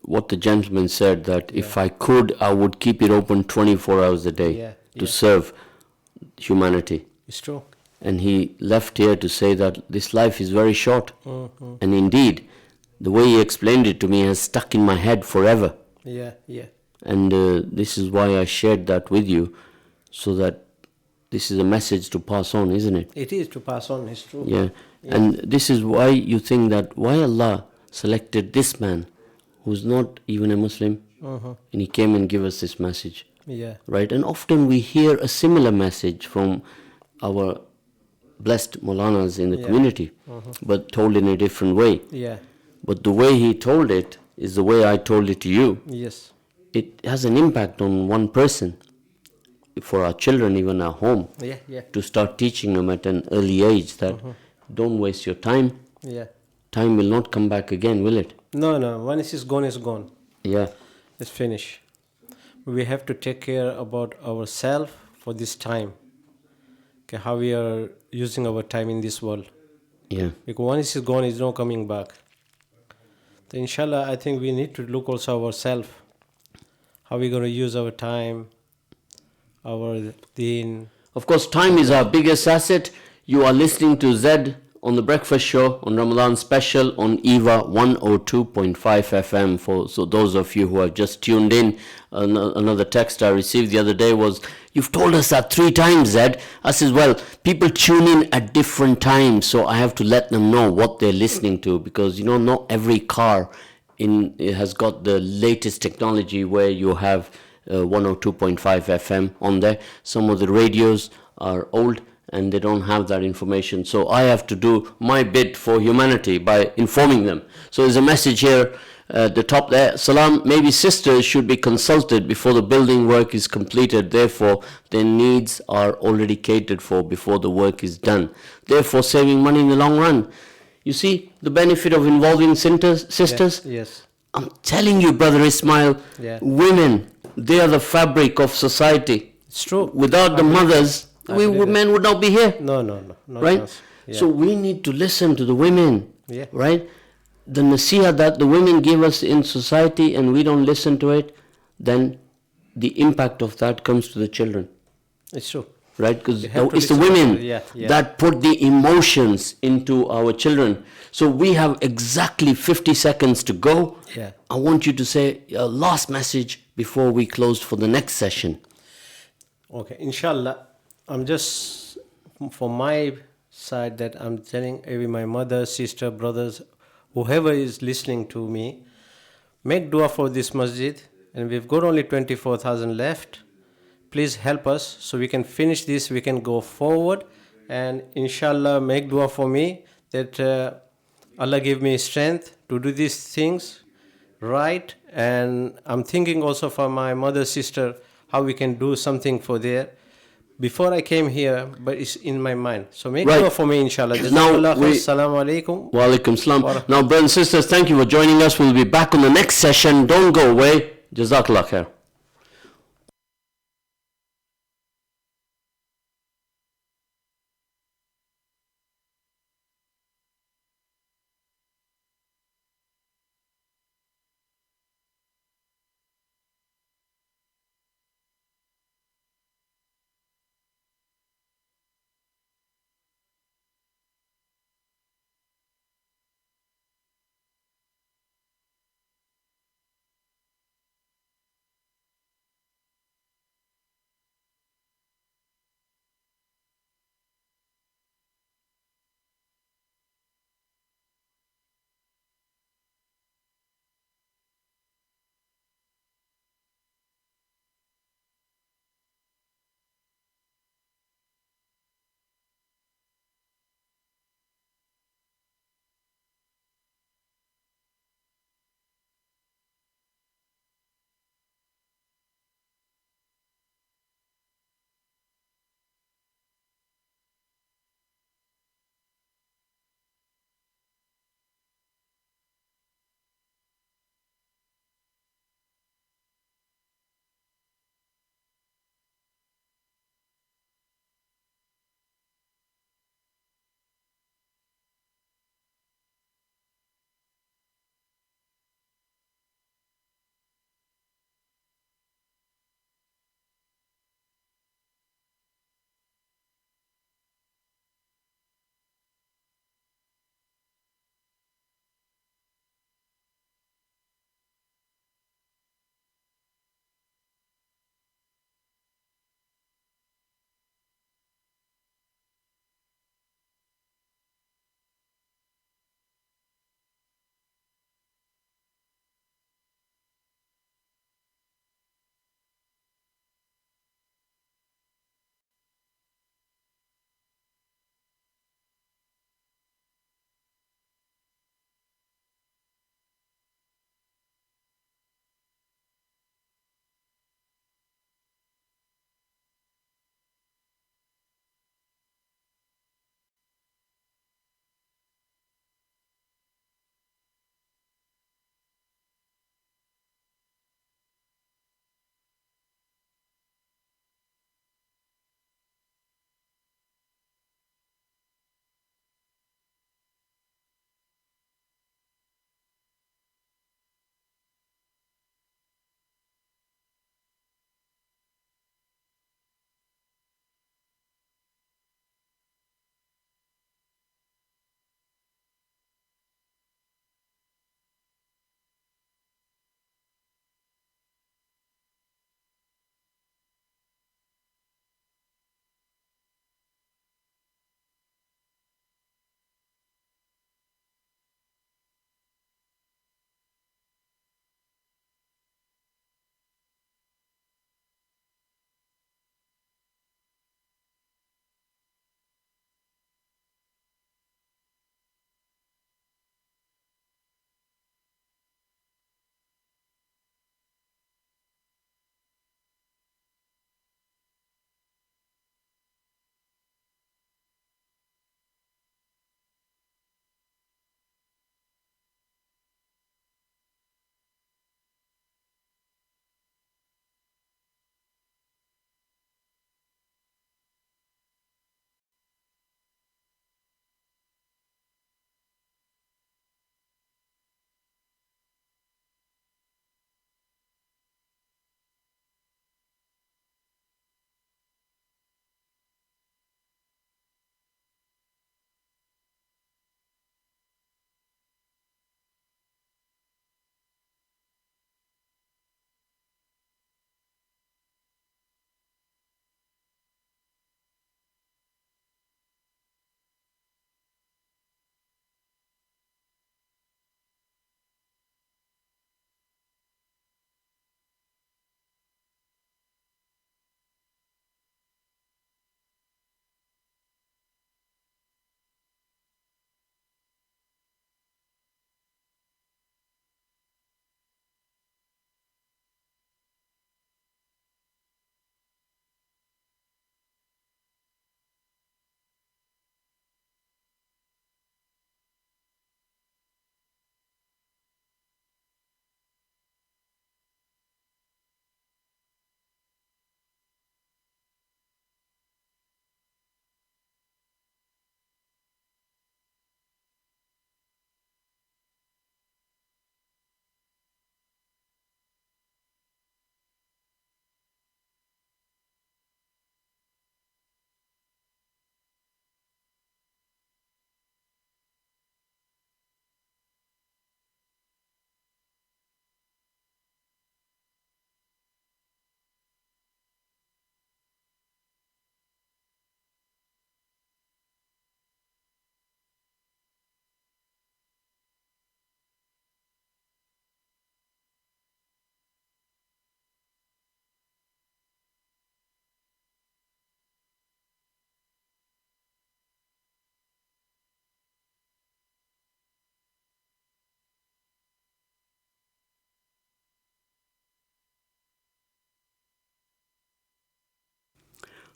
what the gentleman said, that if I could, I would keep it open 24 hours a day to serve humanity. It's true. And he left here to say that this life is very short. And indeed, the way he explained it to me has stuck in my head forever. Yeah. And this is why I shared that with you, so that this is a message to pass on, isn't it? It is to pass on, it's true. Yeah. And this is why you think that why Allah selected this man who's not even a Muslim, and he came and gave us this message. Yeah. Right? And often we hear a similar message from our blessed Maulanas in the community, but told in a different way. Yeah. But the way he told it is the way I told it to you. Yes. It has an impact on one person, for our children, even our home, Yeah. to start teaching them at an early age that don't waste your time. Yeah. Time will not come back again, will it? No. Once it's gone, it's gone. Yeah. It's finished. We have to take care about ourselves for this time. Okay, how we are using our time in this world. Yeah. Because once it's gone, it's not coming back. So inshallah, I think we need to look also ourselves. How we going to use our time, our deen. Of course, time is our biggest asset. You are listening to ZED on the Breakfast Show on Ramadan Special on EAVA 102.5 FM. So those of you who have just tuned in, another text I received the other day was, "You've told us that 3 times, Zed." I says, well, people tune in at different times, so I have to let them know what they're listening to, because not every car it has got the latest technology where you have 102.5 FM on there. Some of the radios are old and they don't have that information. So I have to do my bit for humanity by informing them. So there's a message here at the top there. Salam, maybe sisters should be consulted before the building work is completed. Therefore, their needs are already catered for before the work is done. Therefore, saving money in the long run. You see the benefit of involving sisters? Yes. I'm telling you, Brother Ismail, women, they are the fabric of society. It's true. Without the mothers, men would not be here. No right? So we need to listen to the women, right? The nasiha that the women give us in society and we don't listen to it, then the impact of that comes to the children. It's true. Right? Because it's the women that put the emotions into our children. So we have exactly 50 seconds to go. Yeah. I want you to say a last message before we close for the next session. Okay, inshallah. I'm just, for my side, that I'm telling every my mother, sister, brothers, whoever is listening to me, make dua for this masjid, and we've got only 24,000 left. Please help us so we can finish this, we can go forward, and inshallah make dua for me that Allah give me strength to do these things right. And I'm thinking also for my mother, sister, how we can do something for there. Before I came here, but it's in my mind. So make dua for me, inshallah. Assalamu alaikum. Wa alaikum salam. Now, brothers and sisters, thank you for joining us. We'll be back on the next session. Don't go away. Jazakallah khair.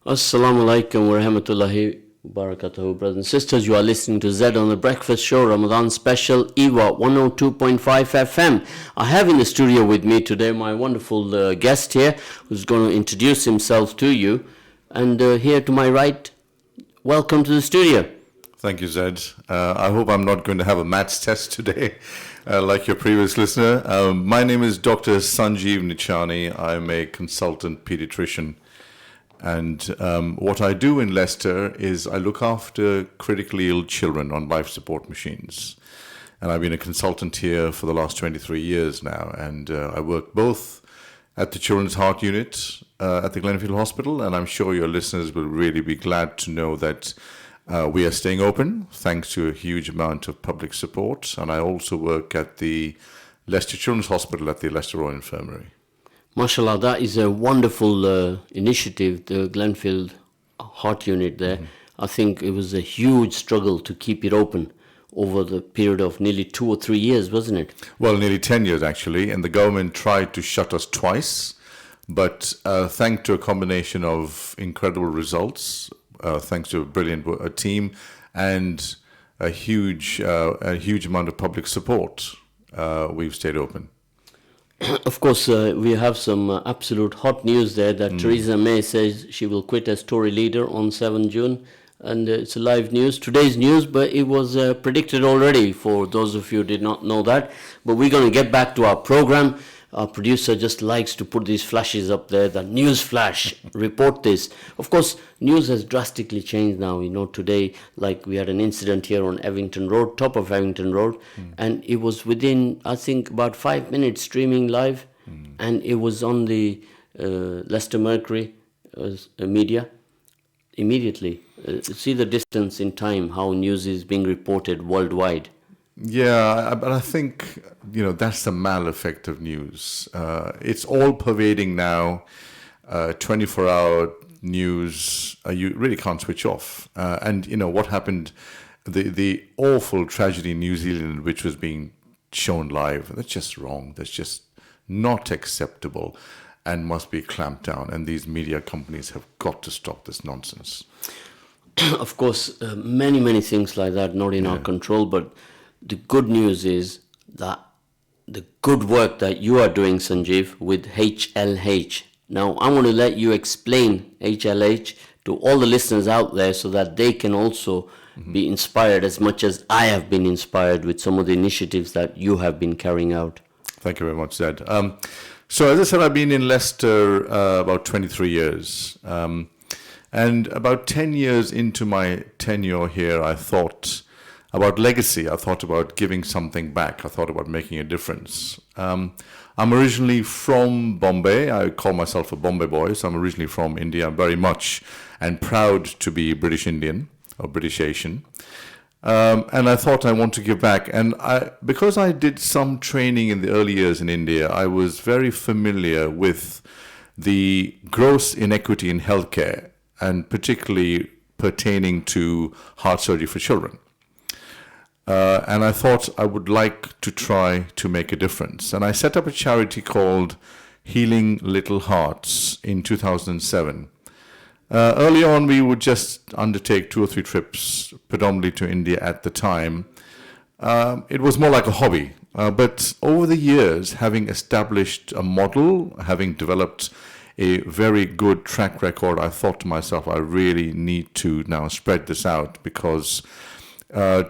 Assalamu alaikum wa rahmatullahi wa barakatuhu, brothers and sisters. You are listening to ZED on the Breakfast Show, Ramadan special, EAVA 102.5 FM. I have in the studio with me today my wonderful guest here, who's going to introduce himself to you. And here to my right, welcome to the studio. Thank you, Zed. I hope I'm not going to have a maths test today, like your previous listener. My name is Dr. Sanjeev Nichani. I'm a consultant pediatrician. And what I do in Leicester is I look after critically ill children on life support machines. And I've been a consultant here for the last 23 years now. And I work both at the Children's Heart Unit at the Glenfield Hospital. And I'm sure your listeners will really be glad to know that we are staying open thanks to a huge amount of public support. And I also work at the Leicester Children's Hospital at the Leicester Royal Infirmary. MashaAllah, that is a wonderful initiative, the Glenfield Heart Unit there. I think it was a huge struggle to keep it open over the period of nearly 2 or 3 years, wasn't it? Well, nearly 10 years actually, and the government tried to shut us twice, but thanks to a combination of incredible results, thanks to a brilliant team, and a huge amount of public support, we've stayed open. Of course, we have some absolute hot news there that Theresa May says she will quit as Tory leader on 7 June. And it's live news, today's news, but it was predicted already for those of you who did not know that. But we're going to get back to our program. Our producer just likes to put these flashes up there, the news flash, report this. Of course, news has drastically changed now. You know, today, like we had an incident here on Evington Road, top of Evington Road, and it was within, I think, about 5 minutes streaming live, and it was on the Leicester Mercury media immediately. See the distance in time, how news is being reported worldwide. Yeah, but I think, that's the mal effect of news. It's all pervading now, 24-hour news. You really can't switch off. And, what happened, the awful tragedy in New Zealand, which was being shown live, that's just wrong. That's just not acceptable and must be clamped down. And these media companies have got to stop this nonsense. Of course, many things like that not in our control, but the good news is that the good work that you are doing, Sanjeev, with HLH. Now, I want to let you explain HLH to all the listeners out there so that they can also be inspired as much as I have been inspired with some of the initiatives that you have been carrying out. Thank you very much, Zed. So as I said, I've been in Leicester about 23 years. And about 10 years into my tenure here, I thought about legacy. I thought about giving something back. I thought about making a difference. I'm originally from Bombay. I call myself a Bombay boy, so I'm originally from India. I'm very much and proud to be British Indian or British Asian. And I thought I want to give back. And because I did some training in the early years in India, I was very familiar with the gross inequity in healthcare, and particularly pertaining to heart surgery for children. And I thought I would like to try to make a difference. And I set up a charity called Healing Little Hearts in 2007. Early on, we would just undertake 2 or 3 trips, predominantly to India at the time. It was more like a hobby. But over the years, having established a model, having developed a very good track record, I thought to myself, I really need to now spread this out because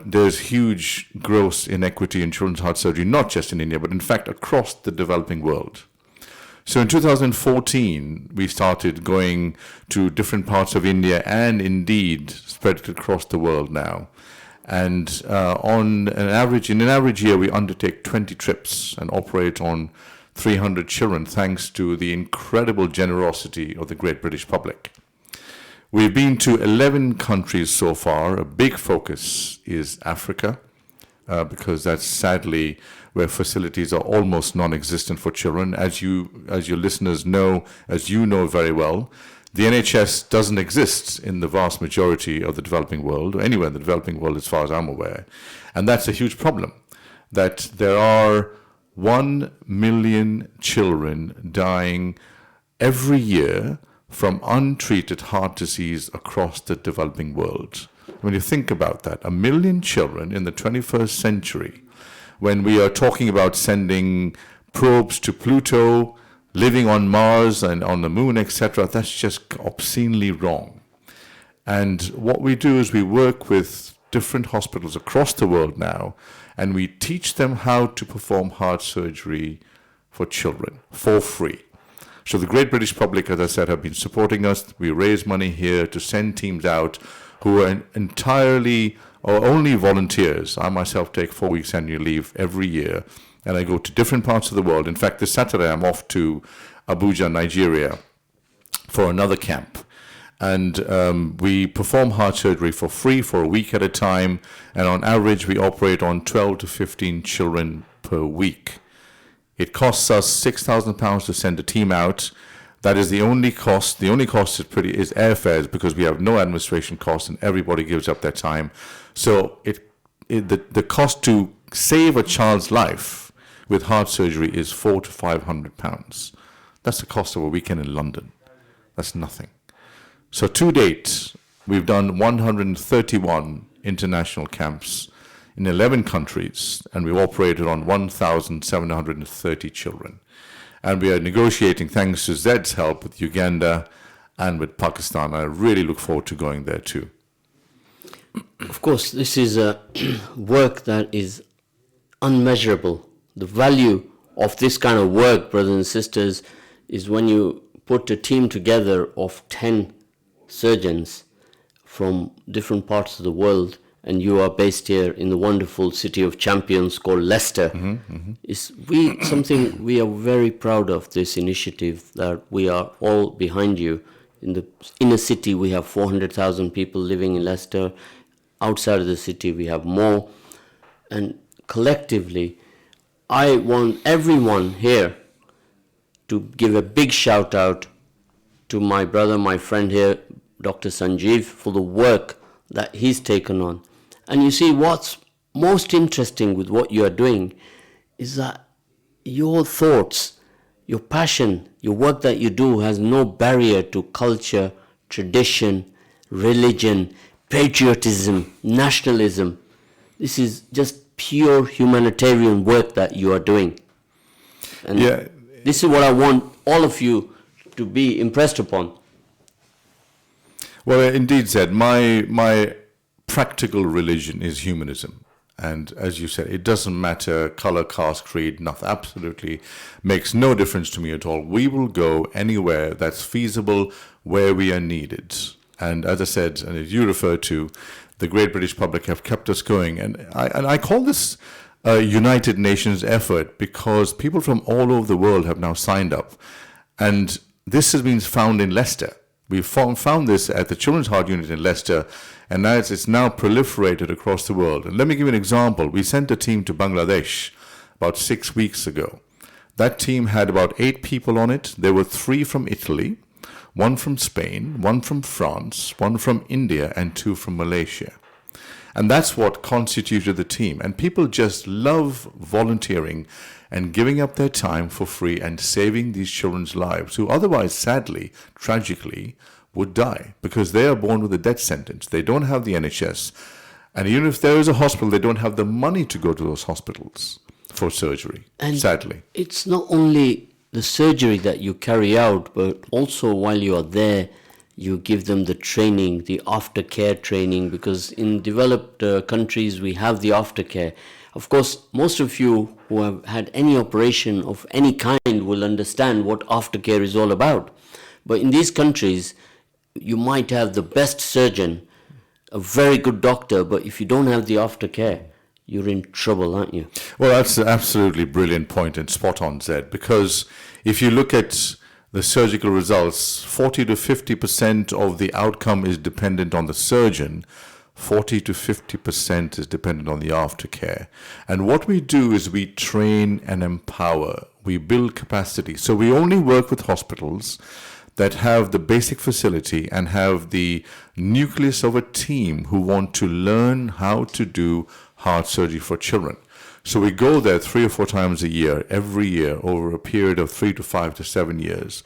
there's huge gross inequity in children's heart surgery, not just in India, but in fact across the developing world. So in 2014, we started going to different parts of India and indeed spread it across the world now. And in an average year, we undertake 20 trips and operate on 300 children, thanks to the incredible generosity of the great British public. We've been to 11 countries so far. A big focus is Africa, because that's sadly where facilities are almost non-existent for children. As your listeners know, as you know very well, the NHS doesn't exist in the vast majority of the developing world, or anywhere in the developing world as far as I'm aware. And that's a huge problem, that there are 1 million children dying every year from untreated heart disease across the developing world. When you think about that, 1 million children in the 21st century, when we are talking about sending probes to Pluto, living on Mars and on the moon, etc., that's just obscenely wrong. And what we do is we work with different hospitals across the world now, and we teach them how to perform heart surgery for children for free. So the Great British Public, as I said, have been supporting us. We raise money here to send teams out who are entirely or only volunteers. I myself take 4 weeks annual leave every year, and I go to different parts of the world. In fact, this Saturday I'm off to Abuja, Nigeria, for another camp. And we perform heart surgery for free for a week at a time, and on average we operate on 12 to 15 children per week. It costs us £6,000 to send a team out. That is the only cost. The only cost is airfares, because we have no administration costs and everybody gives up their time. So the cost to save a child's life with heart surgery is £400 to £500. That's the cost of a weekend in London. That's nothing. So to date, we've done 131 international camps in 11 countries, and we've operated on 1,730 children. And we are negotiating, thanks to ZED's help, with Uganda and with Pakistan. I really look forward to going there too. Of course, this is a work that is unmeasurable. The value of this kind of work, brothers and sisters, is when you put a team together of 10 surgeons from different parts of the world, and you are based here in the wonderful city of champions called Leicester. It's something we are very proud of, this initiative, that we are all behind you. In the inner city we have 400,000 people living in Leicester. Outside of the city we have more. And collectively, I want everyone here to give a big shout out to my brother, my friend here, Dr. Sanjeev, for the work that he's taken on. And you see, what's most interesting with what you are doing is that your thoughts, your passion, your work that you do has no barrier to culture, tradition, religion, patriotism, nationalism. This is just pure humanitarian work that you are doing. And this is what I want all of you to be impressed upon. Well, indeed, Zed, my practical religion is humanism. And as you said, it doesn't matter color, caste, creed, nothing. Absolutely makes no difference to me at all. We will go anywhere that's feasible, where we are needed. And as I said, and as you referred to, the Great British Public have kept us going. And I call this a United Nations effort, because people from all over the world have now signed up. And this has been found in Leicester. We found this at the Children's Heart Unit in Leicester, and now it's now proliferated across the world. And let me give you an example. We sent a team to Bangladesh about 6 weeks ago. That team had about 8 people on it. There were 3 from Italy, 1 from Spain, 1 from France, 1 from India, and 2 from Malaysia. And that's what constituted the team. And people just love volunteering and giving up their time for free and saving these children's lives, who otherwise, sadly, tragically, would die because they are born with a death sentence. They don't have the NHS. And even if there is a hospital, they don't have the money to go to those hospitals for surgery, and sadly. It's not only the surgery that you carry out, but also while you are there, you give them the training, the aftercare training, because in developed countries we have the aftercare. Of course, most of you who have had any operation of any kind will understand what aftercare is all about. But in these countries, you might have the best surgeon, a very good doctor, but if you don't have the aftercare, you're in trouble, aren't you? Well, that's an absolutely brilliant point and spot on, Zed, because if you look at the surgical results, 40 to 50% of the outcome is dependent on the surgeon, 40 to 50% is dependent on the aftercare. And what we do is we train and empower, we build capacity. So we only work with hospitals that have the basic facility and have the nucleus of a team who want to learn how to do heart surgery for children. So we go there 3 or 4 times a year, every year, over a period of 3 to 5 to 7 years.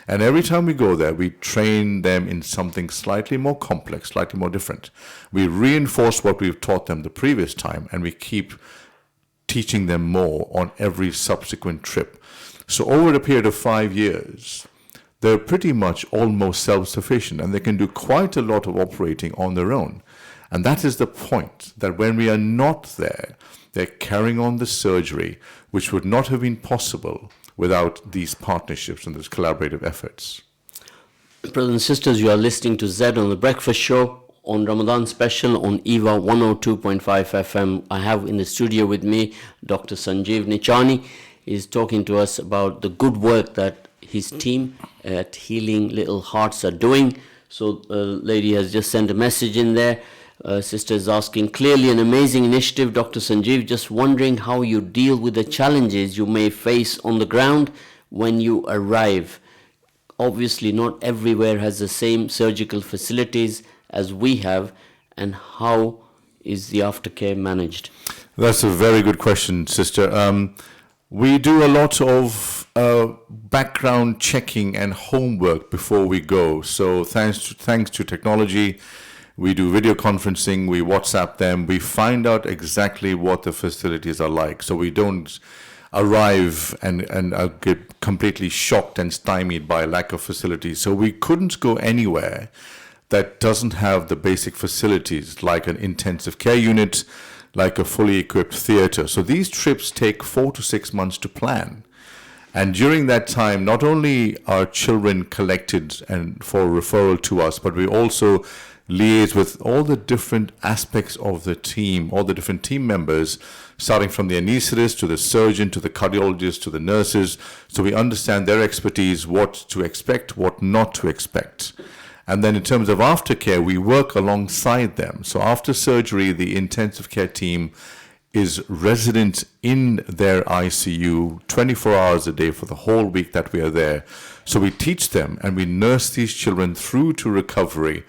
And every time we go there, we train them in something slightly more complex, slightly more different. We reinforce what we've taught them the previous time, and we keep teaching them more on every subsequent trip. So over a period of 5 years, they're pretty much almost self-sufficient, and they can do quite a lot of operating on their own. And that is the point, that when we are not there, they're carrying on the surgery, which would not have been possible without these partnerships and these collaborative efforts. Brothers and sisters, you are listening to ZED on the Breakfast Show on Ramadan special on EAVA 102.5 FM. I have in the studio with me Dr. Sanjeev Nichani. He's talking to us about the good work that his team at Healing Little Hearts are doing. So a lady has just sent a message in there. Sister is asking, clearly an amazing initiative, Dr. Sanjeev. Just wondering how you deal with the challenges you may face on the ground when you arrive. Obviously, not everywhere has the same surgical facilities as we have, and how is the aftercare managed? That's a very good question, sister. We do a lot of background checking and homework before we go. So thanks to technology, we do video conferencing, we WhatsApp them, we find out exactly what the facilities are like. So we don't arrive and get completely shocked and stymied by lack of facilities. So we couldn't go anywhere that doesn't have the basic facilities like an intensive care unit, like a fully equipped theater. So these trips take 4 to 6 months to plan. And during that time, not only are children collected and for referral to us, but we also liaise with all the different aspects of the team, all the different team members, starting from the anesthetist to the surgeon to the cardiologist to the nurses, so we understand their expertise, what to expect, what not to expect. And then in terms of aftercare, we work alongside them. So after surgery, the intensive care team is resident in their ICU 24 hours a day for the whole week that we are there. So we teach them and we nurse these children through to recovery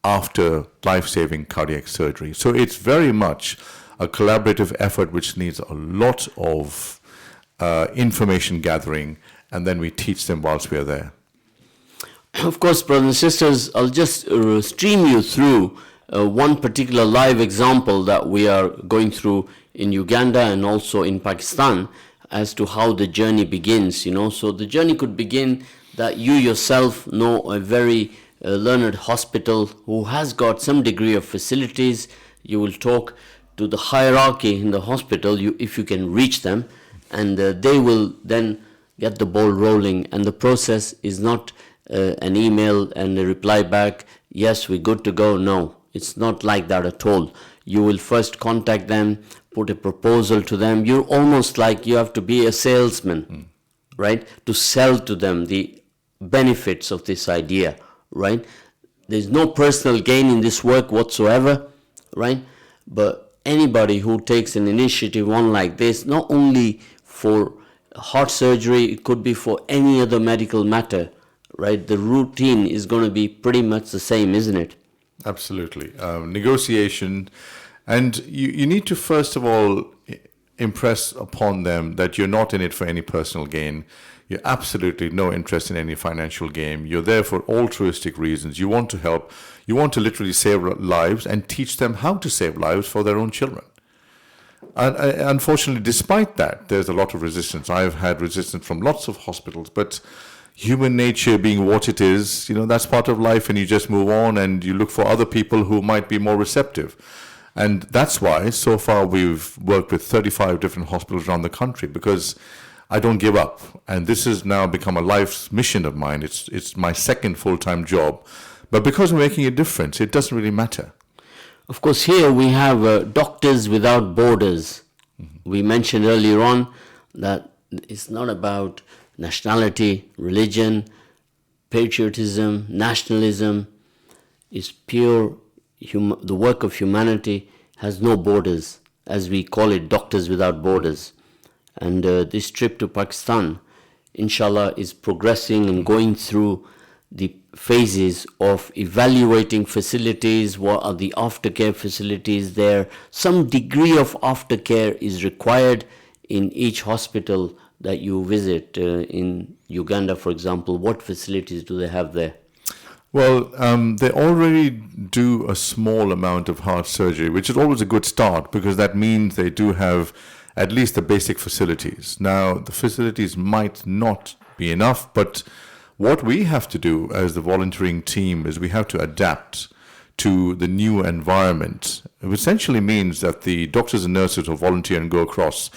after life-saving cardiac surgery. So it's very much a collaborative effort which needs a lot of information gathering, and then we teach them whilst we are there. Of course, brothers and sisters, I'll just stream you through one particular live example that we are going through in Uganda and also in Pakistan as to how the journey begins, So the journey could begin that you yourself know a very learned hospital who has got some degree of facilities. You will talk to the hierarchy in the hospital, if you can reach them, and they will then get the ball rolling. And the process is not an email and a reply back, yes, we're good to go. No, it's not like that at all. You will first contact them, put a proposal to them. You're almost like you have to be a salesman, right? To sell to them the benefits of this idea, right? There's no personal gain in this work whatsoever, right? But anybody who takes an initiative on like this, not only for heart surgery, it could be for any other medical matter, right? The routine is going to be pretty much the same, isn't it? Absolutely. Negotiation. And you need to, first of all, impress upon them that you're not in it for any personal gain. You're absolutely no interest in any financial gain. You're there for altruistic reasons. You want to help. You want to literally save lives and teach them how to save lives for their own children. And unfortunately, despite that, there's a lot of resistance. I've had resistance from lots of hospitals, but human nature being what it is, that's part of life, and you just move on and you look for other people who might be more receptive. And that's why so far we've worked with 35 different hospitals around the country, because I don't give up. And this has now become a life's mission of mine. It's my second full-time job. But because we're making a difference, it doesn't really matter. Of course, here we have Doctors Without Borders. Mm-hmm. We mentioned earlier on that it's not about nationality, religion, patriotism, nationalism. It's pure, the work of humanity has no borders, as we call it, Doctors Without Borders. And this trip to Pakistan, inshallah, is progressing and going through the phases of evaluating facilities. What are the aftercare facilities there? Some degree of aftercare is required in each hospital that you visit in Uganda, for example? What facilities do they have there? Well, they already do a small amount of heart surgery, which is always a good start because that means they do have at least the basic facilities. Now, the facilities might not be enough, but what we have to do as the volunteering team is we have to adapt to the new environment. It essentially means that the doctors and nurses who volunteer and go across,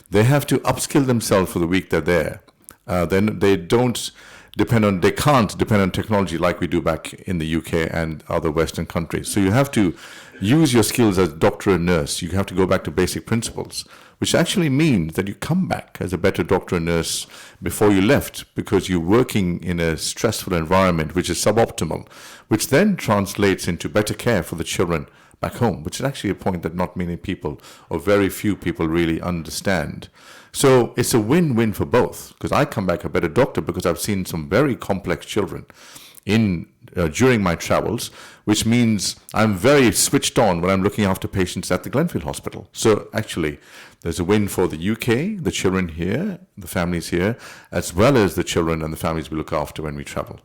they have to upskill themselves for the week they're there. Then they can't depend on technology like we do back in the UK and other Western countries. So you have to use your skills as doctor and nurse. You have to go back to basic principles, which actually means that you come back as a better doctor and nurse before you left because you're working in a stressful environment which is suboptimal, which then translates into better care for the children back home, which is actually a point that not many people or very few people really understand. So it's a win-win for both because I come back a better doctor because I've seen some very complex children during my travels, which means I'm very switched on when I'm looking after patients at the Glenfield Hospital. So actually, there's a win for the UK, the children here, the families here, as well as the children and the families we look after when we travel.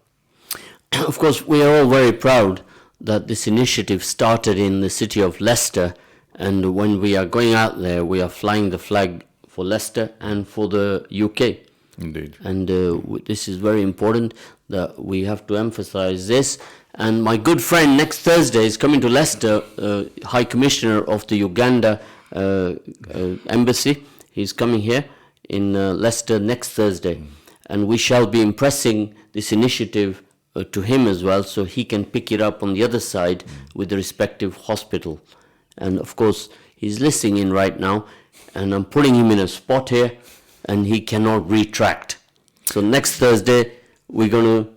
Of course, we are all very proud that this initiative started in the city of Leicester, and when we are going out there, we are flying the flag for Leicester and for the UK. Indeed. And this is very important that we have to emphasize this. And my good friend next Thursday is coming to Leicester, High Commissioner of the Uganda Embassy. He's coming here in Leicester next Thursday. And we shall be impressing this initiative to him as well, so he can pick it up on the other side with the respective hospital. And of course, he's listening in right now, and I'm putting him in a spot here, and he cannot retract. So next Thursday, we're going to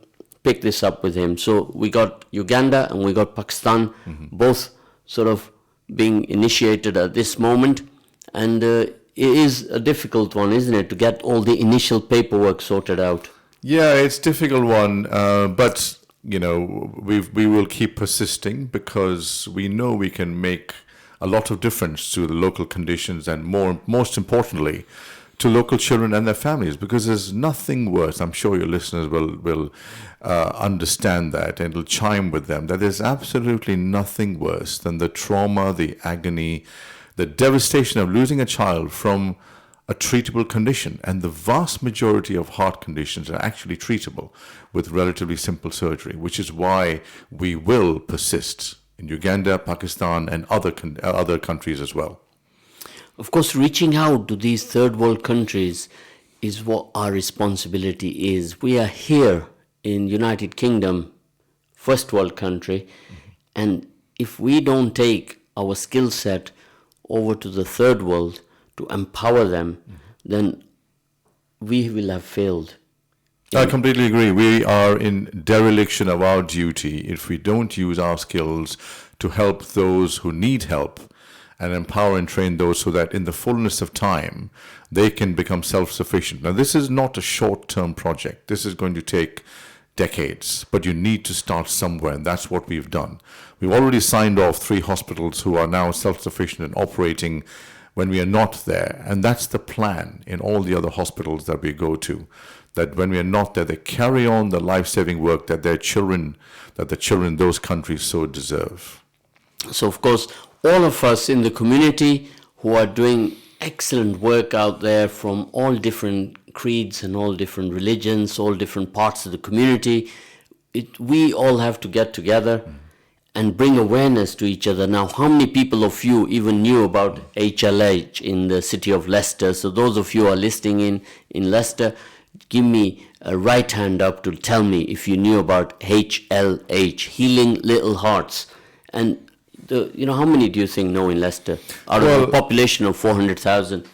pick this up with him. So we got Uganda and we got Pakistan, both sort of being initiated at this moment. And it is a difficult one, isn't it, to get all the initial paperwork sorted out? Yeah, it's a difficult one, but we will keep persisting because we know we can make a lot of difference to the local conditions and most importantly to local children and their families, because there's nothing worse. I'm sure your listeners will understand that, and it'll chime with them that there's absolutely nothing worse than the trauma, the agony, the devastation of losing a child from a treatable condition. And the vast majority of heart conditions are actually treatable with relatively simple surgery, which is why we will persist in Uganda, Pakistan, and other countries as well. Of course, reaching out to these third world countries is what our responsibility is. We are here in United Kingdom, first world country, and if we don't take our skill set over to the third world to empower them, then we will have failed. I completely agree. We are in dereliction of our duty if we don't use our skills to help those who need help and empower and train those so that in the fullness of time, they can become self-sufficient. Now, this is not a short-term project. This is going to take decades, but you need to start somewhere, and that's what we've done. We've already signed off 3 hospitals who are now self-sufficient and operating when we are not there, and that's the plan in all the other hospitals that we go to, that when we are not there, they carry on the life-saving work that the children in those countries so deserve. So, of course, all of us in the community who are doing excellent work out there from all different creeds and all different religions, all different parts of the community, we all have to get together and bring awareness to each other. Now, how many people of you even knew about HLH in the city of Leicester? So those of you who are listening in Leicester, give me a right hand up to tell me if you knew about HLH, Healing Little Hearts. And how many do you think know in Leicester out of a population of 400,000?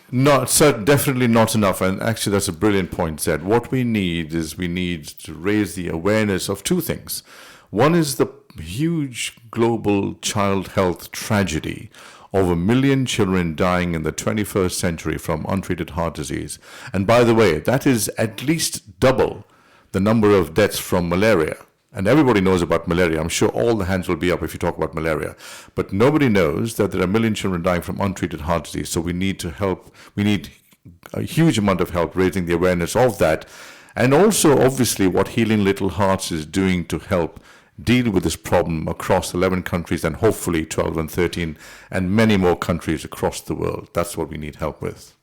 Definitely not enough. And actually, that's a brilliant point, Zed. What we need to raise the awareness of 2 things. One is the huge global child health tragedy of 1 million children dying in the 21st century from untreated heart disease. And by the way, that is at least double the number of deaths from malaria. And everybody knows about malaria. I'm sure all the hands will be up if you talk about malaria. But nobody knows that there are 1 million children dying from untreated heart disease. So we need to help. We need a huge amount of help raising the awareness of that. And also, obviously, what Healing Little Hearts is doing to help deal with this problem across 11 countries and hopefully 12 and 13 and many more countries across the world. That's what we need help with.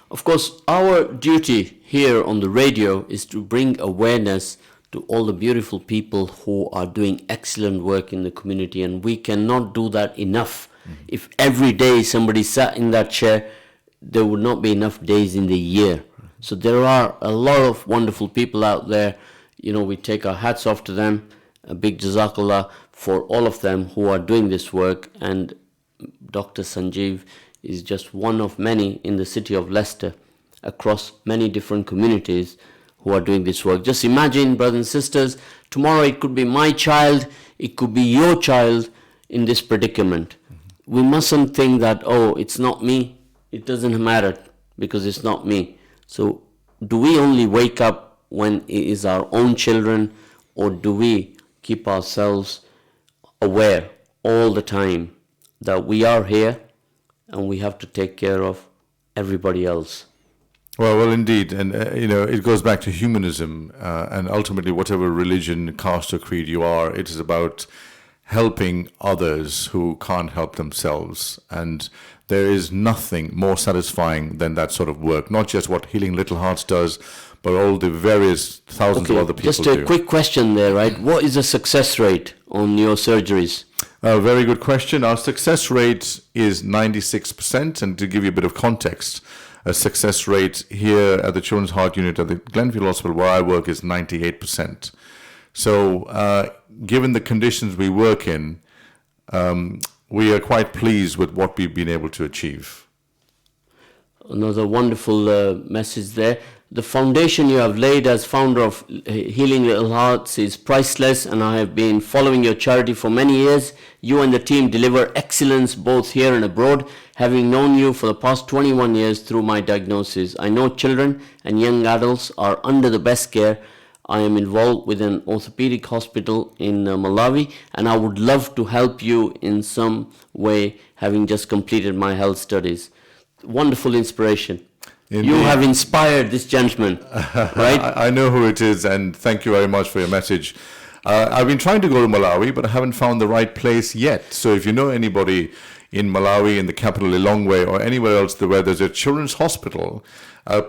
Of course, our duty here on the radio is to bring awareness to all the beautiful people who are doing excellent work in the community, and we cannot do that enough. Mm-hmm. If every day somebody sat in that chair, there would not be enough days in the year. Mm-hmm. So there are a lot of wonderful people out there. You know, we take our hats off to them. A big jazakallah for all of them who are doing this work, and Dr. Sanjeev is just one of many in the city of Leicester across many different communities who are doing this work. Just imagine, brothers and sisters, tomorrow it could be my child, it could be your child in this predicament. Mm-hmm. We mustn't think that, oh, it's not me, it doesn't matter because it's not me. So do we only wake up when it is our own children, or do we keep ourselves aware all the time that we are here and we have to take care of everybody else? Well, indeed, and it goes back to humanism, and ultimately, whatever religion, caste, or creed you are, it is about helping others who can't help themselves, and there is nothing more satisfying than that sort of work. Not just what Healing Little Hearts does, but all the various thousands of other people do. Just a quick question there, right? What is the success rate on your surgeries? Very good question. Our success rate is 96%, and to give you a bit of context, a success rate here at the Children's Heart Unit at the Glenfield Hospital where I work is 98%. So given the conditions we work in, we are quite pleased with what we've been able to achieve. Another wonderful message there. The foundation you have laid as founder of Healing Little Hearts is priceless, and I have been following your charity for many years. You and the team deliver excellence both here and abroad. Having known you for the past 21 years through my diagnosis, I know children and young adults are under the best care. I am involved with an orthopedic hospital in Malawi, and I would love to help you in some way, having just completed my health studies. Wonderful inspiration. Indeed. You have inspired this gentleman, right? I know who it is, and thank you very much for your message. I've been trying to go to Malawi, but I haven't found the right place yet. So if you know anybody in Malawi, in the capital Lilongwe, or anywhere else where there's a children's hospital,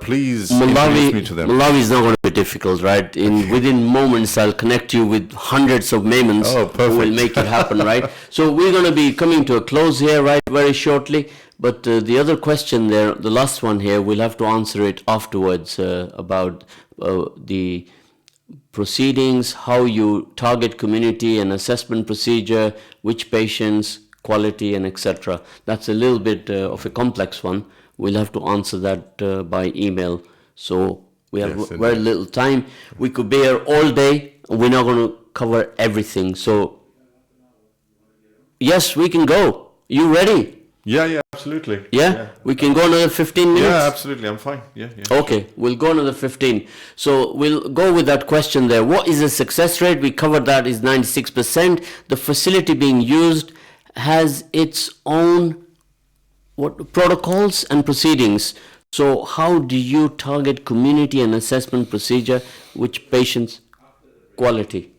please introduce me to them. Malawi is not going to be difficult, right? Within moments, I'll connect you with hundreds of Maimons who will make it happen, right? So we're going to be coming to a close here, right, very shortly. But the other question there, the last one here, we'll have to answer it afterwards about the proceedings, how you target community and assessment procedure, which patients, quality, and etc. That's a little bit of a complex one. We'll have to answer that by email. So we have very little time. We could be here all day. We're not going to cover everything. So yes, we can go. You ready? Yeah, absolutely. Yeah? We can go another 15 minutes? Yeah, absolutely. I'm fine. Yeah. Okay, we'll go another 15. So we'll go with that question there. What is the success rate? We covered that is 96%. The facility being used has its own protocols and proceedings. So how do you target community and assessment procedure, which patients, quality?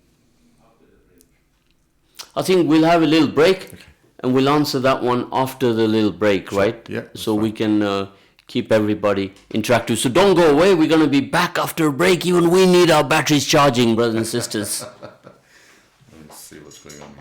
I think we'll have a little break. Okay. And we'll answer that one after the little break, sure. Right? Yeah. So we can keep everybody interactive. So don't go away. We're going to be back after a break. Even we need our batteries charging, brothers and sisters. Let's see what's going on here.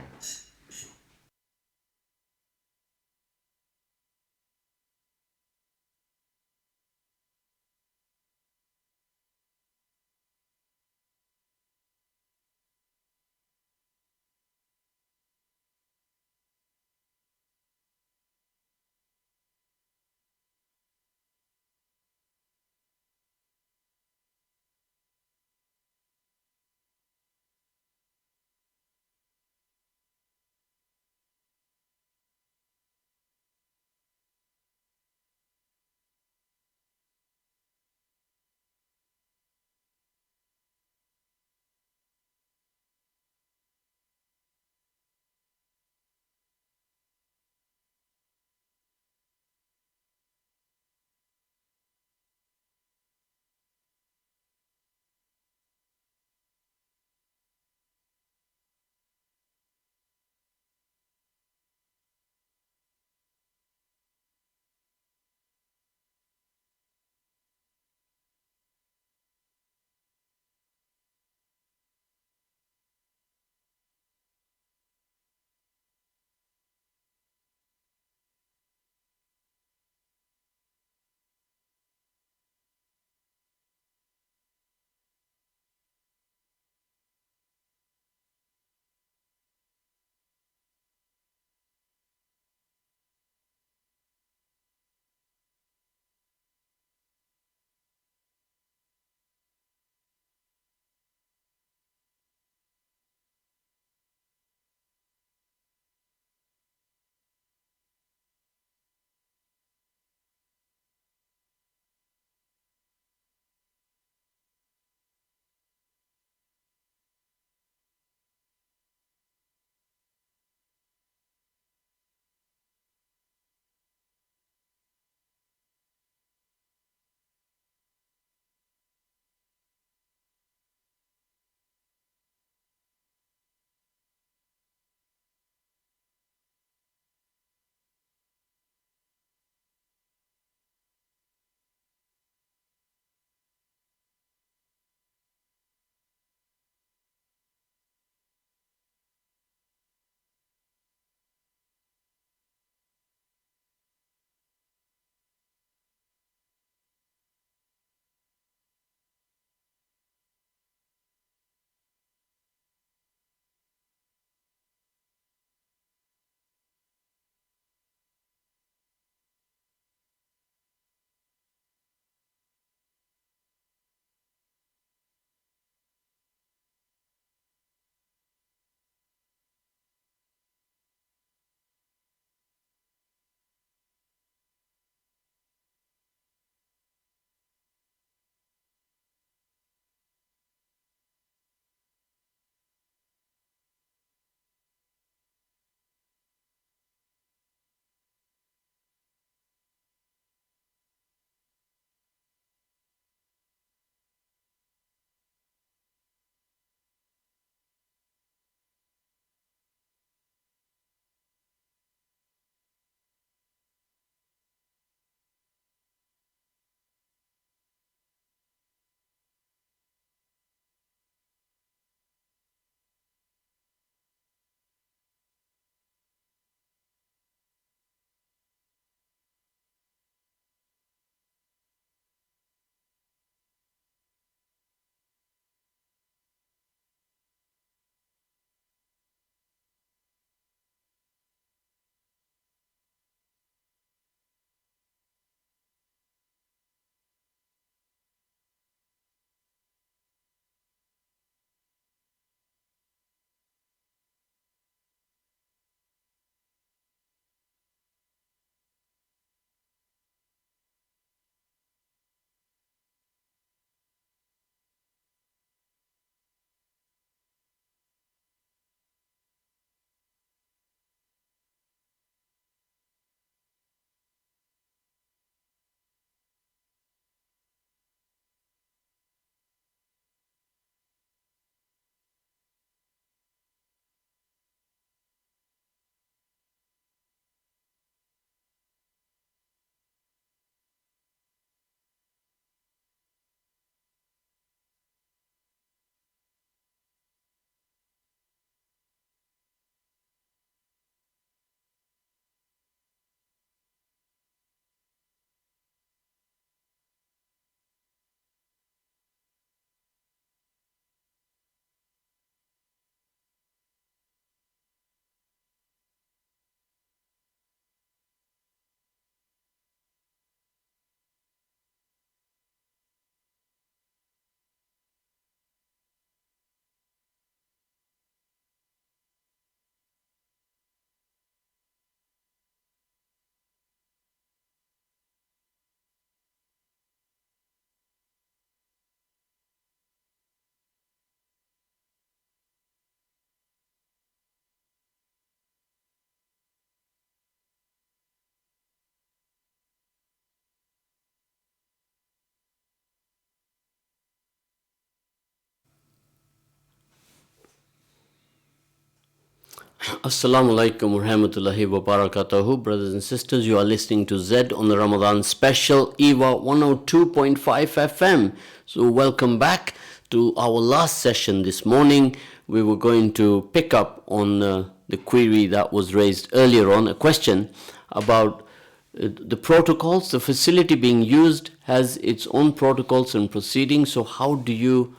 Assalamu alaikum wa rahmatullahi wa barakatuhu. Brothers and sisters, you are listening to ZED on the Ramadan special, EAVA 102.5 FM. So welcome back to our last session this morning. We were going to pick up on the query that was raised earlier on, a question about the protocols. The facility being used has its own protocols and proceedings. So how do you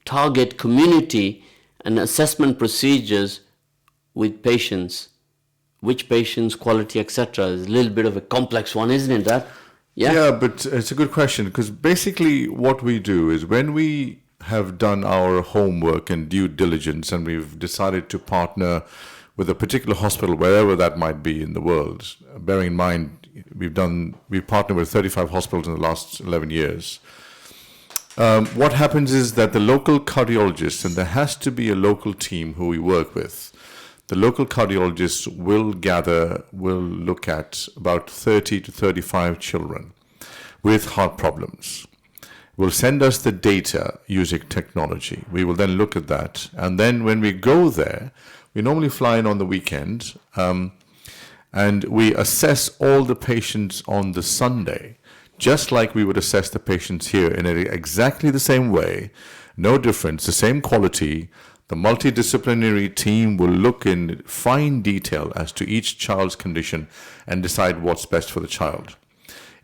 target community and assessment procedures with patients, which patients, quality, etc. is a little bit of a complex one, isn't it, that? Yeah, but it's a good question, because basically what we do is when we have done our homework and due diligence and we've decided to partner with a particular hospital, wherever that might be in the world, bearing in mind we've partnered with 35 hospitals in the last 11 years. What happens is that the local cardiologist, and there has to be a local team who we work with, the local cardiologists will look at about 30 to 35 children with heart problems. Will send us the data using technology. We will then look at that. And then when we go there, we normally fly in on the weekend, and we assess all the patients on the Sunday, just like we would assess the patients here in exactly the same way, no difference, the same quality. The multidisciplinary team will look in fine detail as to each child's condition and decide what's best for the child.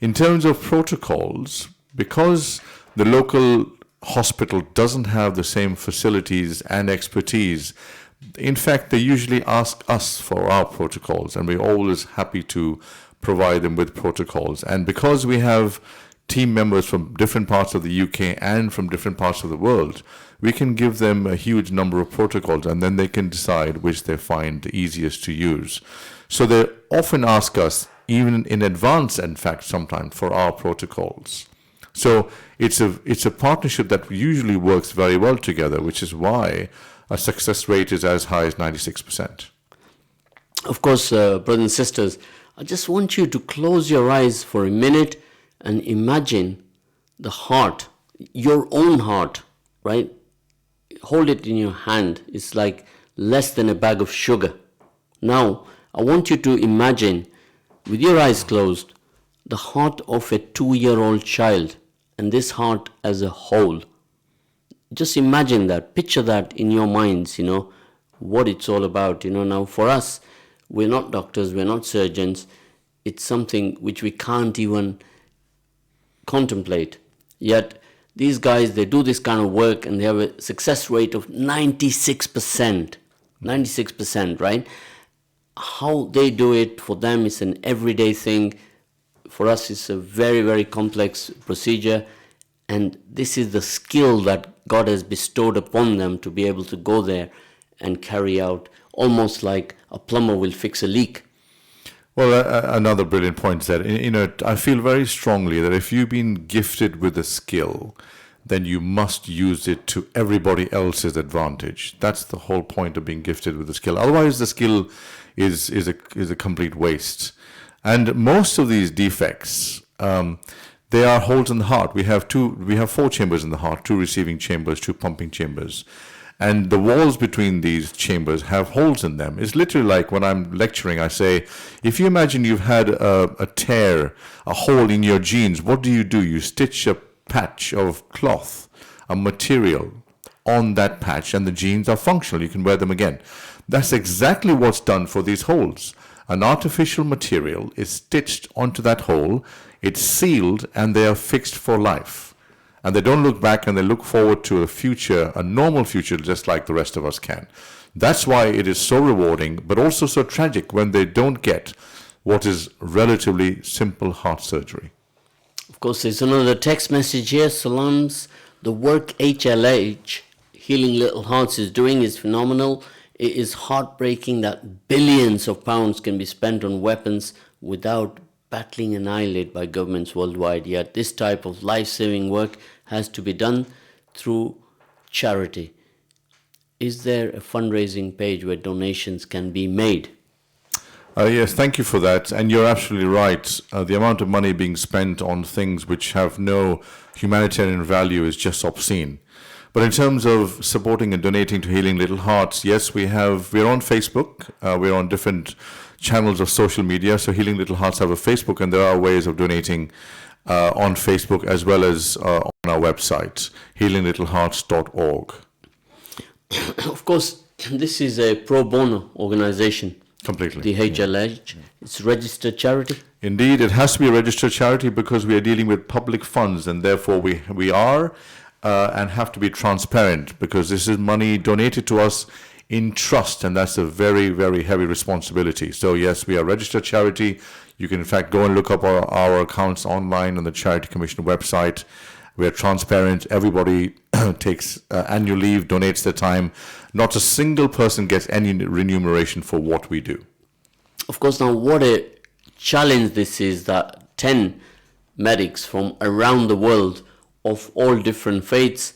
In terms of protocols, because the local hospital doesn't have the same facilities and expertise, in fact, they usually ask us for our protocols, and we're always happy to provide them with protocols. And because we have team members from different parts of the UK and from different parts of the world, we can give them a huge number of protocols, and then they can decide which they find easiest to use. So they often ask us, even in advance, in fact, sometimes, for our protocols. So it's a partnership that usually works very well together, which is why our success rate is as high as 96%. Of course, brothers and sisters, I just want you to close your eyes for a minute and imagine the heart, your own heart, right? Hold it in your hand. It's like less than a bag of sugar. Now, I want you to imagine, with your eyes closed, the heart of a 2-year-old child, and this heart as a whole. Just imagine that, picture that in your minds, what it's all about. Now for us, we're not doctors, we're not surgeons. It's something which we can't even contemplate. Yet these guys, they do this kind of work and they have a success rate of 96%. 96%, right? How they do it, for them, is an everyday thing. For us, it's a very, very complex procedure. And this is the skill that God has bestowed upon them to be able to go there and carry out, almost like a plumber will fix a leak. Well, another brilliant point is that, I feel very strongly that if you've been gifted with a skill, then you must use it to everybody else's advantage. That's the whole point of being gifted with a skill. Otherwise, the skill is a complete waste. And most of these defects, they are holes in the heart. We have 4 chambers in the heart, 2 receiving chambers, 2 pumping chambers. And the walls between these chambers have holes in them. It's literally like when I'm lecturing, I say, if you imagine you've had a tear, a hole in your jeans, what do? You stitch a patch of cloth, a material on that patch, and the jeans are functional. You can wear them again. That's exactly what's done for these holes. An artificial material is stitched onto that hole, it's sealed, and they are fixed for life. And they don't look back, and they look forward to a future, a normal future, just like the rest of us can. That's why it is so rewarding, but also so tragic when they don't get what is relatively simple heart surgery. Of course, there's another text message here. Salams, the work HLH, Healing Little Hearts, is doing is phenomenal. It is heartbreaking that billions of pounds can be spent on weapons without battling an eyelid by governments worldwide. Yet this type of life-saving work has to be done through charity. Is there a fundraising page where donations can be made? Yes, thank you for that. And you're absolutely right. The amount of money being spent on things which have no humanitarian value is just obscene. But in terms of supporting and donating to Healing Little Hearts, yes, we're on Facebook. We're on different channels of social media. So Healing Little Hearts have a Facebook, and there are ways of donating on Facebook as well as on our website, healinglittlehearts.org. Of course, this is a pro bono organization. Completely. The HLH. It's registered charity. Indeed, it has to be a registered charity because we are dealing with public funds, and therefore we are and have to be transparent, because this is money donated to us in trust, and that's a very, very heavy responsibility. So yes, we are a registered charity. You can in fact go and look up our accounts online on the Charity Commission website. We are transparent. Everybody takes annual leave, donates their time. Not a single person gets any remuneration for what we do. Of course, now what a challenge this is, that 10 medics from around the world of all different faiths,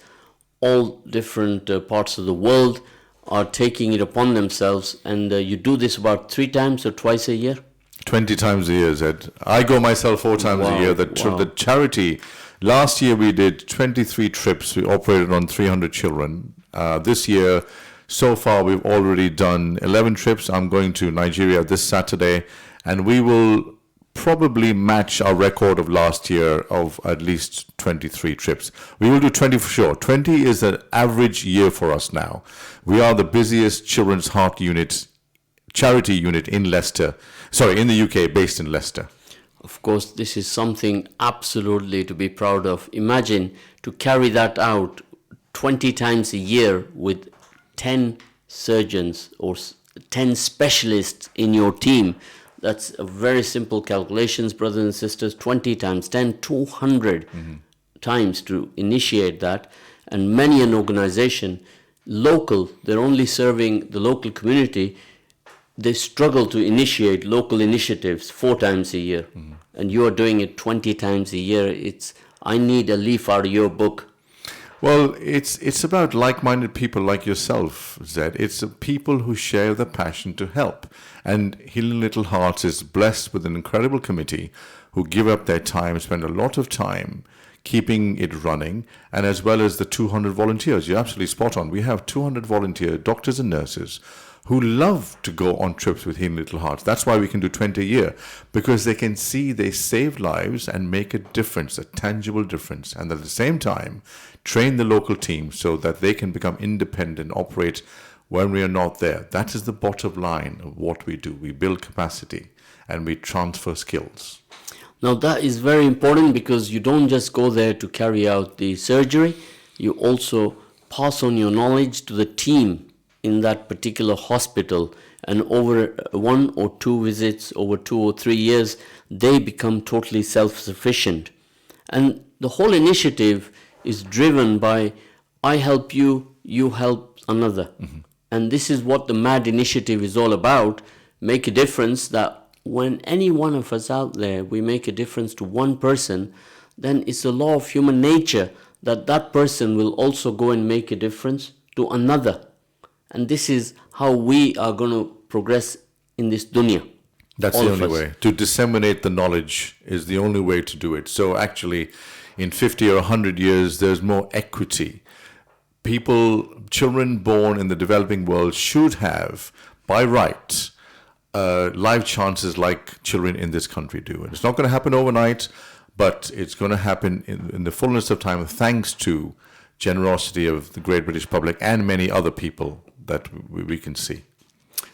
all different parts of the world are taking it upon themselves, and you do this about 3 times or twice a year? 20 times a year, Zed. I go myself 4 times a year. The charity, last year we did 23 trips. We operated on 300 children. This year, so far, we've already done 11 trips. I'm going to Nigeria this Saturday, and we will probably match our record of last year of at least 23 trips. We will do 20 for sure. 20 is an average year for us now. We are the busiest children's heart charity unit in the UK, based in Leicester. Of course, this is something absolutely to be proud of. Imagine to carry that out 20 times a year with 10 surgeons or 10 specialists in your team. That's a very simple calculations, brothers and sisters. 20 times 10, 200 times to initiate that. And many an organization, local, they're only serving the local community. They struggle to initiate local initiatives 4 times a year. And you are doing it 20 times a year. I need a leaf out of your book. Well, it's about like-minded people like yourself, Zed. It's people who share the passion to help. And Healing Little Hearts is blessed with an incredible committee who give up their time, spend a lot of time keeping it running, and as well as the 200 volunteers. You're absolutely spot on. We have 200 volunteer doctors and nurses who love to go on trips with Healing Little Hearts. That's why we can do 20 a year, because they can see they save lives and make a difference, a tangible difference, and at the same time train the local team so that they can become independent, operate when we are not there. That is the bottom line of what we do. We build capacity and we transfer skills. Now that is very important, because you don't just go there to carry out the surgery, you also pass on your knowledge to the team in that particular hospital, and over 1 or 2 visits, over 2 or 3 years, they become totally self-sufficient. And the whole initiative is driven by, I help you, you help another. And this is what the MAD initiative is all about. Make a difference, that when any one of us out there, we make a difference to one person, then it's a law of human nature that that person will also go and make a difference to another. And this is how we are going to progress in this dunya. That's the only way. To disseminate the knowledge is the only way to do it. So actually, in 50 or 100 years, there's more equity. Children born in the developing world should have, by right, life chances like children in this country do. And it's not going to happen overnight, but it's going to happen in the fullness of time, thanks to generosity of the great British public and many other people that we can see.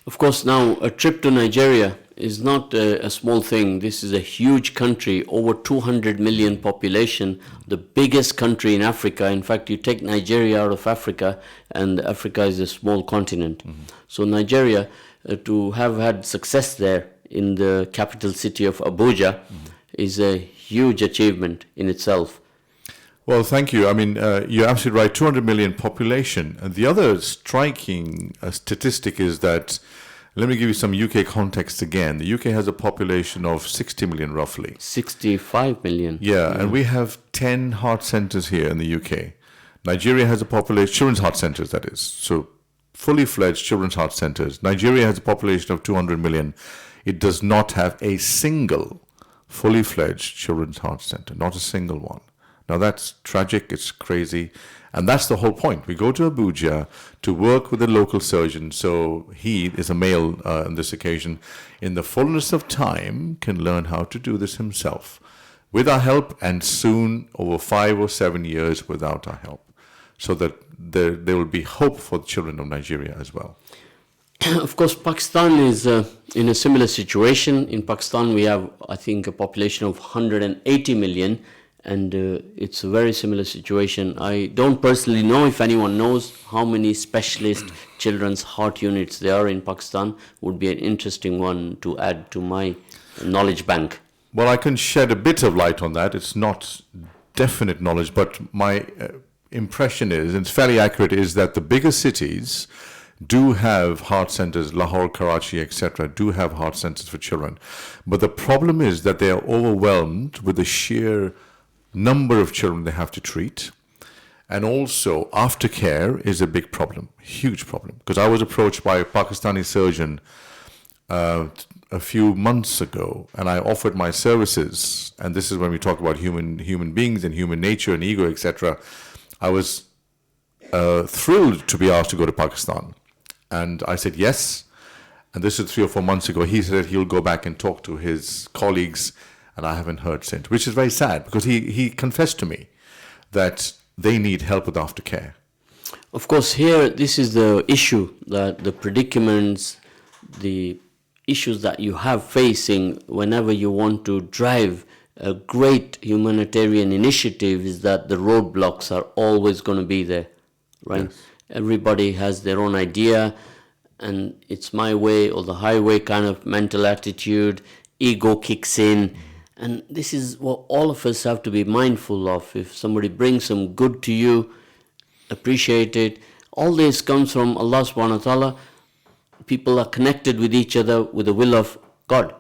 Of course, now a trip to Nigeria is not a small thing. This is a huge country, over 200 million population, the biggest country in Africa. In fact, you take Nigeria out of Africa, and Africa is a small continent. So Nigeria, to have had success there in the capital city of Abuja, is a huge achievement in itself. Well, thank you. I mean, you're absolutely right, 200 million population. And the other striking statistic is that, let me give you some UK context again. The UK has a population of 60 million roughly. 65 million. Yeah, and we have 10 heart centers here in the UK. Nigeria has a population, children's heart centers that is, so fully fledged children's heart centers. Nigeria has a population of 200 million. It does not have a single fully fledged children's heart center, not a single one. Now that's tragic, it's crazy, and that's the whole point. We go to Abuja to work with the local surgeon, so he is a male on this occasion, in the fullness of time can learn how to do this himself with our help, and soon over 5 or 7 years without our help, so that there will be hope for the children of Nigeria as well. Of course, Pakistan is in a similar situation. In Pakistan, we have, I think, a population of 180 million, and it's a very similar situation. I don't personally know if anyone knows how many specialist children's heart units there are in Pakistan. Would be an interesting one to add to my knowledge bank. Well, I can shed a bit of light on that. It's not definite knowledge, but my impression is, and it's fairly accurate, is that the bigger cities do have heart centers, Lahore, Karachi, etc., do have heart centers for children. But the problem is that they are overwhelmed with the sheer number of children they have to treat. And also, aftercare is a big problem, huge problem. Because I was approached by a Pakistani surgeon a few months ago, and I offered my services. And this is when we talk about human beings and human nature and ego, etc. I was thrilled to be asked to go to Pakistan. And I said yes. And this is 3 or 4 months ago. He said he'll go back and talk to his colleagues, and I haven't heard since, which is very sad, because he confessed to me that they need help with aftercare. Of course, here, this is the issue, that the predicaments, the issues that you have facing whenever you want to drive a great humanitarian initiative, is that the roadblocks are always going to be there, right? Yes. Everybody has their own idea, and it's my way or the highway kind of mental attitude. Ego kicks in, and this is what all of us have to be mindful of. If somebody brings some good to you, appreciate it. All this comes from Allah subhanahu wa ta'ala. People are connected with each other with the will of God.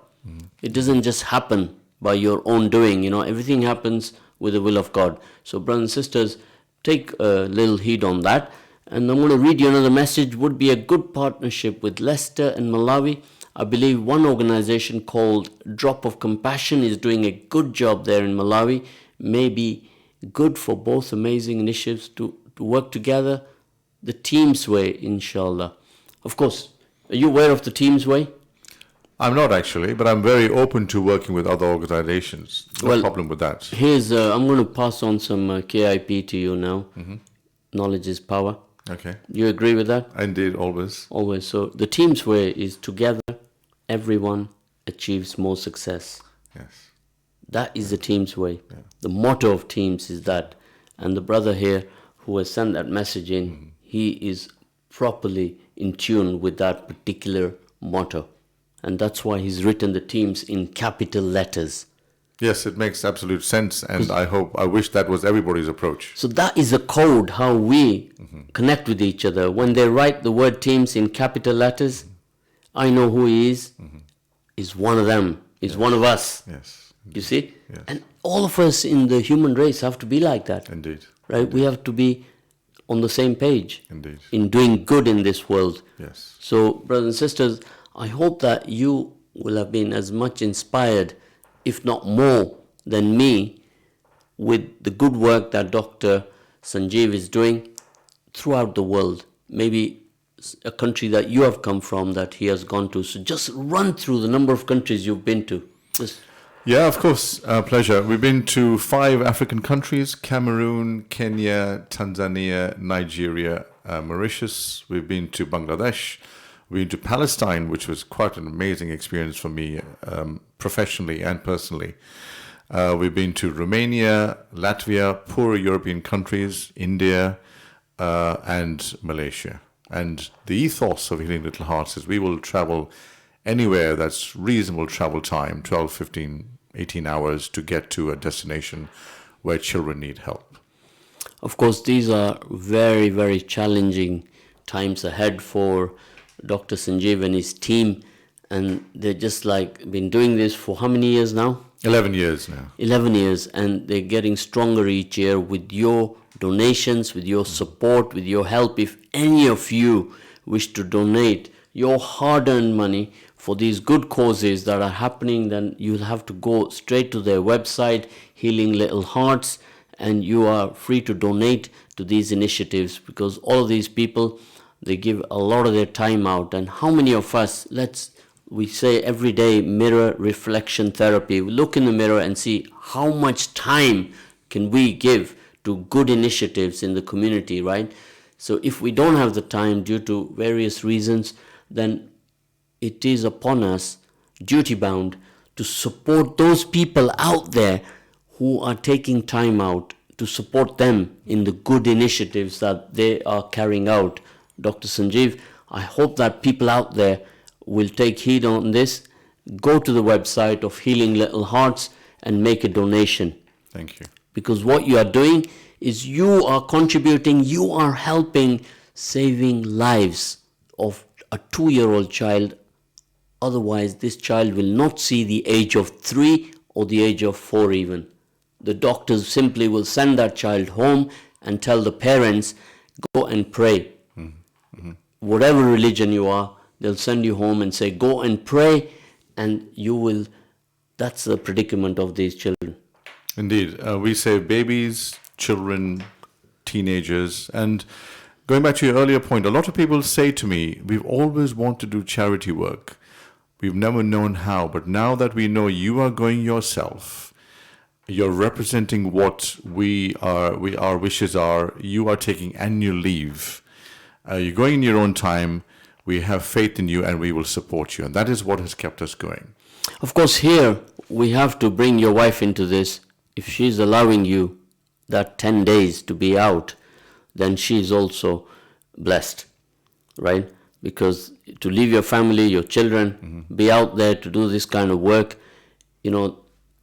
It doesn't just happen by your own doing, everything happens with the will of God. So brothers and sisters, take a little heed on that. And I'm going to read you another message. Would be a good partnership with Leicester and Malawi. I believe one organization called Drop of Compassion is doing a good job there in Malawi. Maybe good for both amazing initiatives to work together the Team's way, inshallah. Of course, are you aware of the Team's way? I'm not actually, but I'm very open to working with other organizations. No problem with that. Here's, I'm going to pass on some KIP to you now. Mm-hmm. Knowledge is power. Okay. You agree with that? Indeed, always. Always. So the Team's way is together, everyone achieves more success. Yes. That is the Team's way. Yeah. The motto of Teams is that. And the brother here who has sent that message in, he is properly in tune with that particular motto. And that's why he's written the Teams in capital letters. Yes, it makes absolute sense, and I wish that was everybody's approach. So that is the code, how we connect with each other. When they write the word Teams in capital letters, I know who he is one of them, is one of us. Yes. You see? Yes. And all of us in the human race have to be like that. Indeed. Right? Indeed. We have to be on the same page. Indeed. In doing good in this world. Yes. So, brothers and sisters, I hope that you will have been as much inspired, if not more, than me with the good work that Dr. Sanjeev is doing throughout the world. Maybe a country that you have come from that he has gone to. So just run through the number of countries you've been to. Yeah, of course, pleasure. We've been to 5 African countries: Cameroon, Kenya, Tanzania, Nigeria, Mauritius. We've been to Bangladesh. We've been to Palestine, which was quite an amazing experience for me, professionally and personally. We've been to Romania, Latvia, poorer European countries, India, and Malaysia. And the ethos of Healing Little Hearts is we will travel anywhere that's reasonable travel time, 12, 15, 18 hours, to get to a destination where children need help. Of course, these are very, very challenging times ahead for Dr. Sanjeev and his team, and they're just been doing this for how many years now? 11 years now. 11 years, and they're getting stronger each year with your donations, with your support, with your help. If any of you wish to donate your hard-earned money for these good causes that are happening, then you'll have to go straight to their website, Healing Little Hearts, and you are free to donate to these initiatives, because all of these people, they give a lot of their time out. And how many of us, we say every day, mirror reflection therapy. We look in the mirror and see how much time can we give to good initiatives in the community, right? So if we don't have the time due to various reasons, then it is upon us, duty bound, to support those people out there who are taking time out, to support them in the good initiatives that they are carrying out. Dr. Sanjeev, I hope that people out there will take heed on this, go to the website of Healing Little Hearts and make a donation. Thank you. Because what you are doing is you are contributing, you are helping, saving lives of a 2-year-old child. Otherwise, this child will not see the age of 3 or the age of 4 even. The doctors simply will send that child home and tell the parents, go and pray. Mm-hmm. Whatever religion you are, they'll send you home and say, go and pray, and you will. That's the predicament of these children. Indeed. We say babies, children, teenagers. And going back to your earlier point, a lot of people say to me, we've always wanted to do charity work. We've never known how. But now that we know you are going yourself, you're representing what our wishes are, you are taking annual leave. You're going in your own time. We have faith in you and we will support you. And that is what has kept us going. Of course, here we have to bring your wife into this. If she's allowing you that 10 days to be out, then she's also blessed, right? Because to leave your family, your children, be out there to do this kind of work,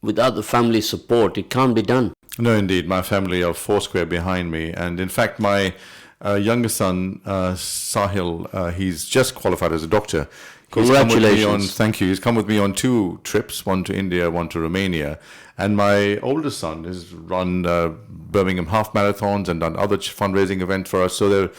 without the family support, it can't be done. No, indeed. My family are foursquare behind me. And in fact, my younger son, Sahil, he's just qualified as a doctor. Congratulations. Thank you. He's come with me on 2 trips, one to India, one to Romania. And my oldest son has run Birmingham half marathons and done other fundraising events for us. So they're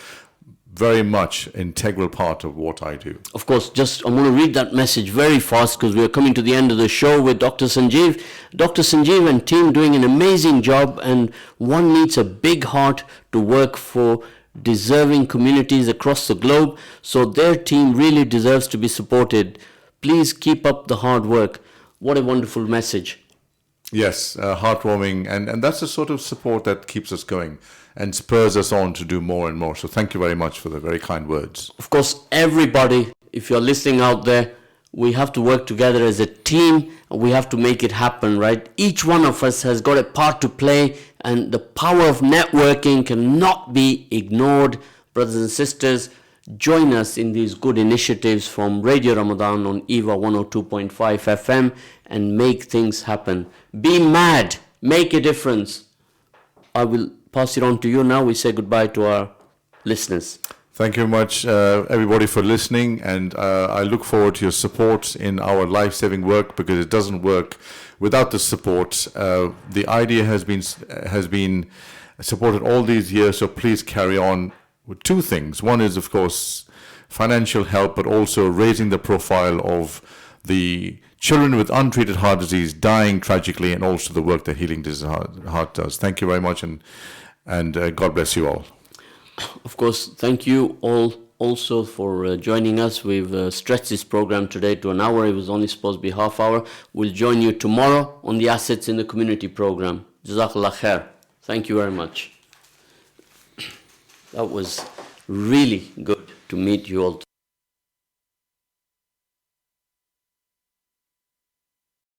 very much integral part of what I do. Of course, I'm going to read that message very fast because we're coming to the end of the show with Dr. Sanjeev. Dr. Sanjeev and team doing an amazing job, and one needs a big heart to work for deserving communities across the globe. So their team really deserves to be supported. Please keep up the hard work. What a wonderful message. Yes, heartwarming. And that's the sort of support that keeps us going and spurs us on to do more and more. So thank you very much for the very kind words. Of course, everybody, if you're listening out there, we have to work together as a team, and we have to make it happen, right? Each one of us has got a part to play, and the power of networking cannot be ignored. Brothers and sisters, join us in these good initiatives from Radio Ramadan on EAVA 102.5 FM and make things happen. Be mad, make a difference. I will pass it on to you now. We say goodbye to our listeners. Thank you very much, everybody, for listening, and I look forward to your support in our life-saving work, because it doesn't work without the support. The idea has been supported all these years, so please carry on with 2 things. One is, of course, financial help, but also raising the profile of the children with untreated heart disease dying tragically, and also the work that Healing Heart does. Thank you very much, and God bless you all. Of course, thank you all also for joining us. We've stretched this program today to an hour. It was only supposed to be half hour. We'll join you tomorrow on the Assets in the Community program. Jazakallah khair. Thank you very much. That was really good to meet you all.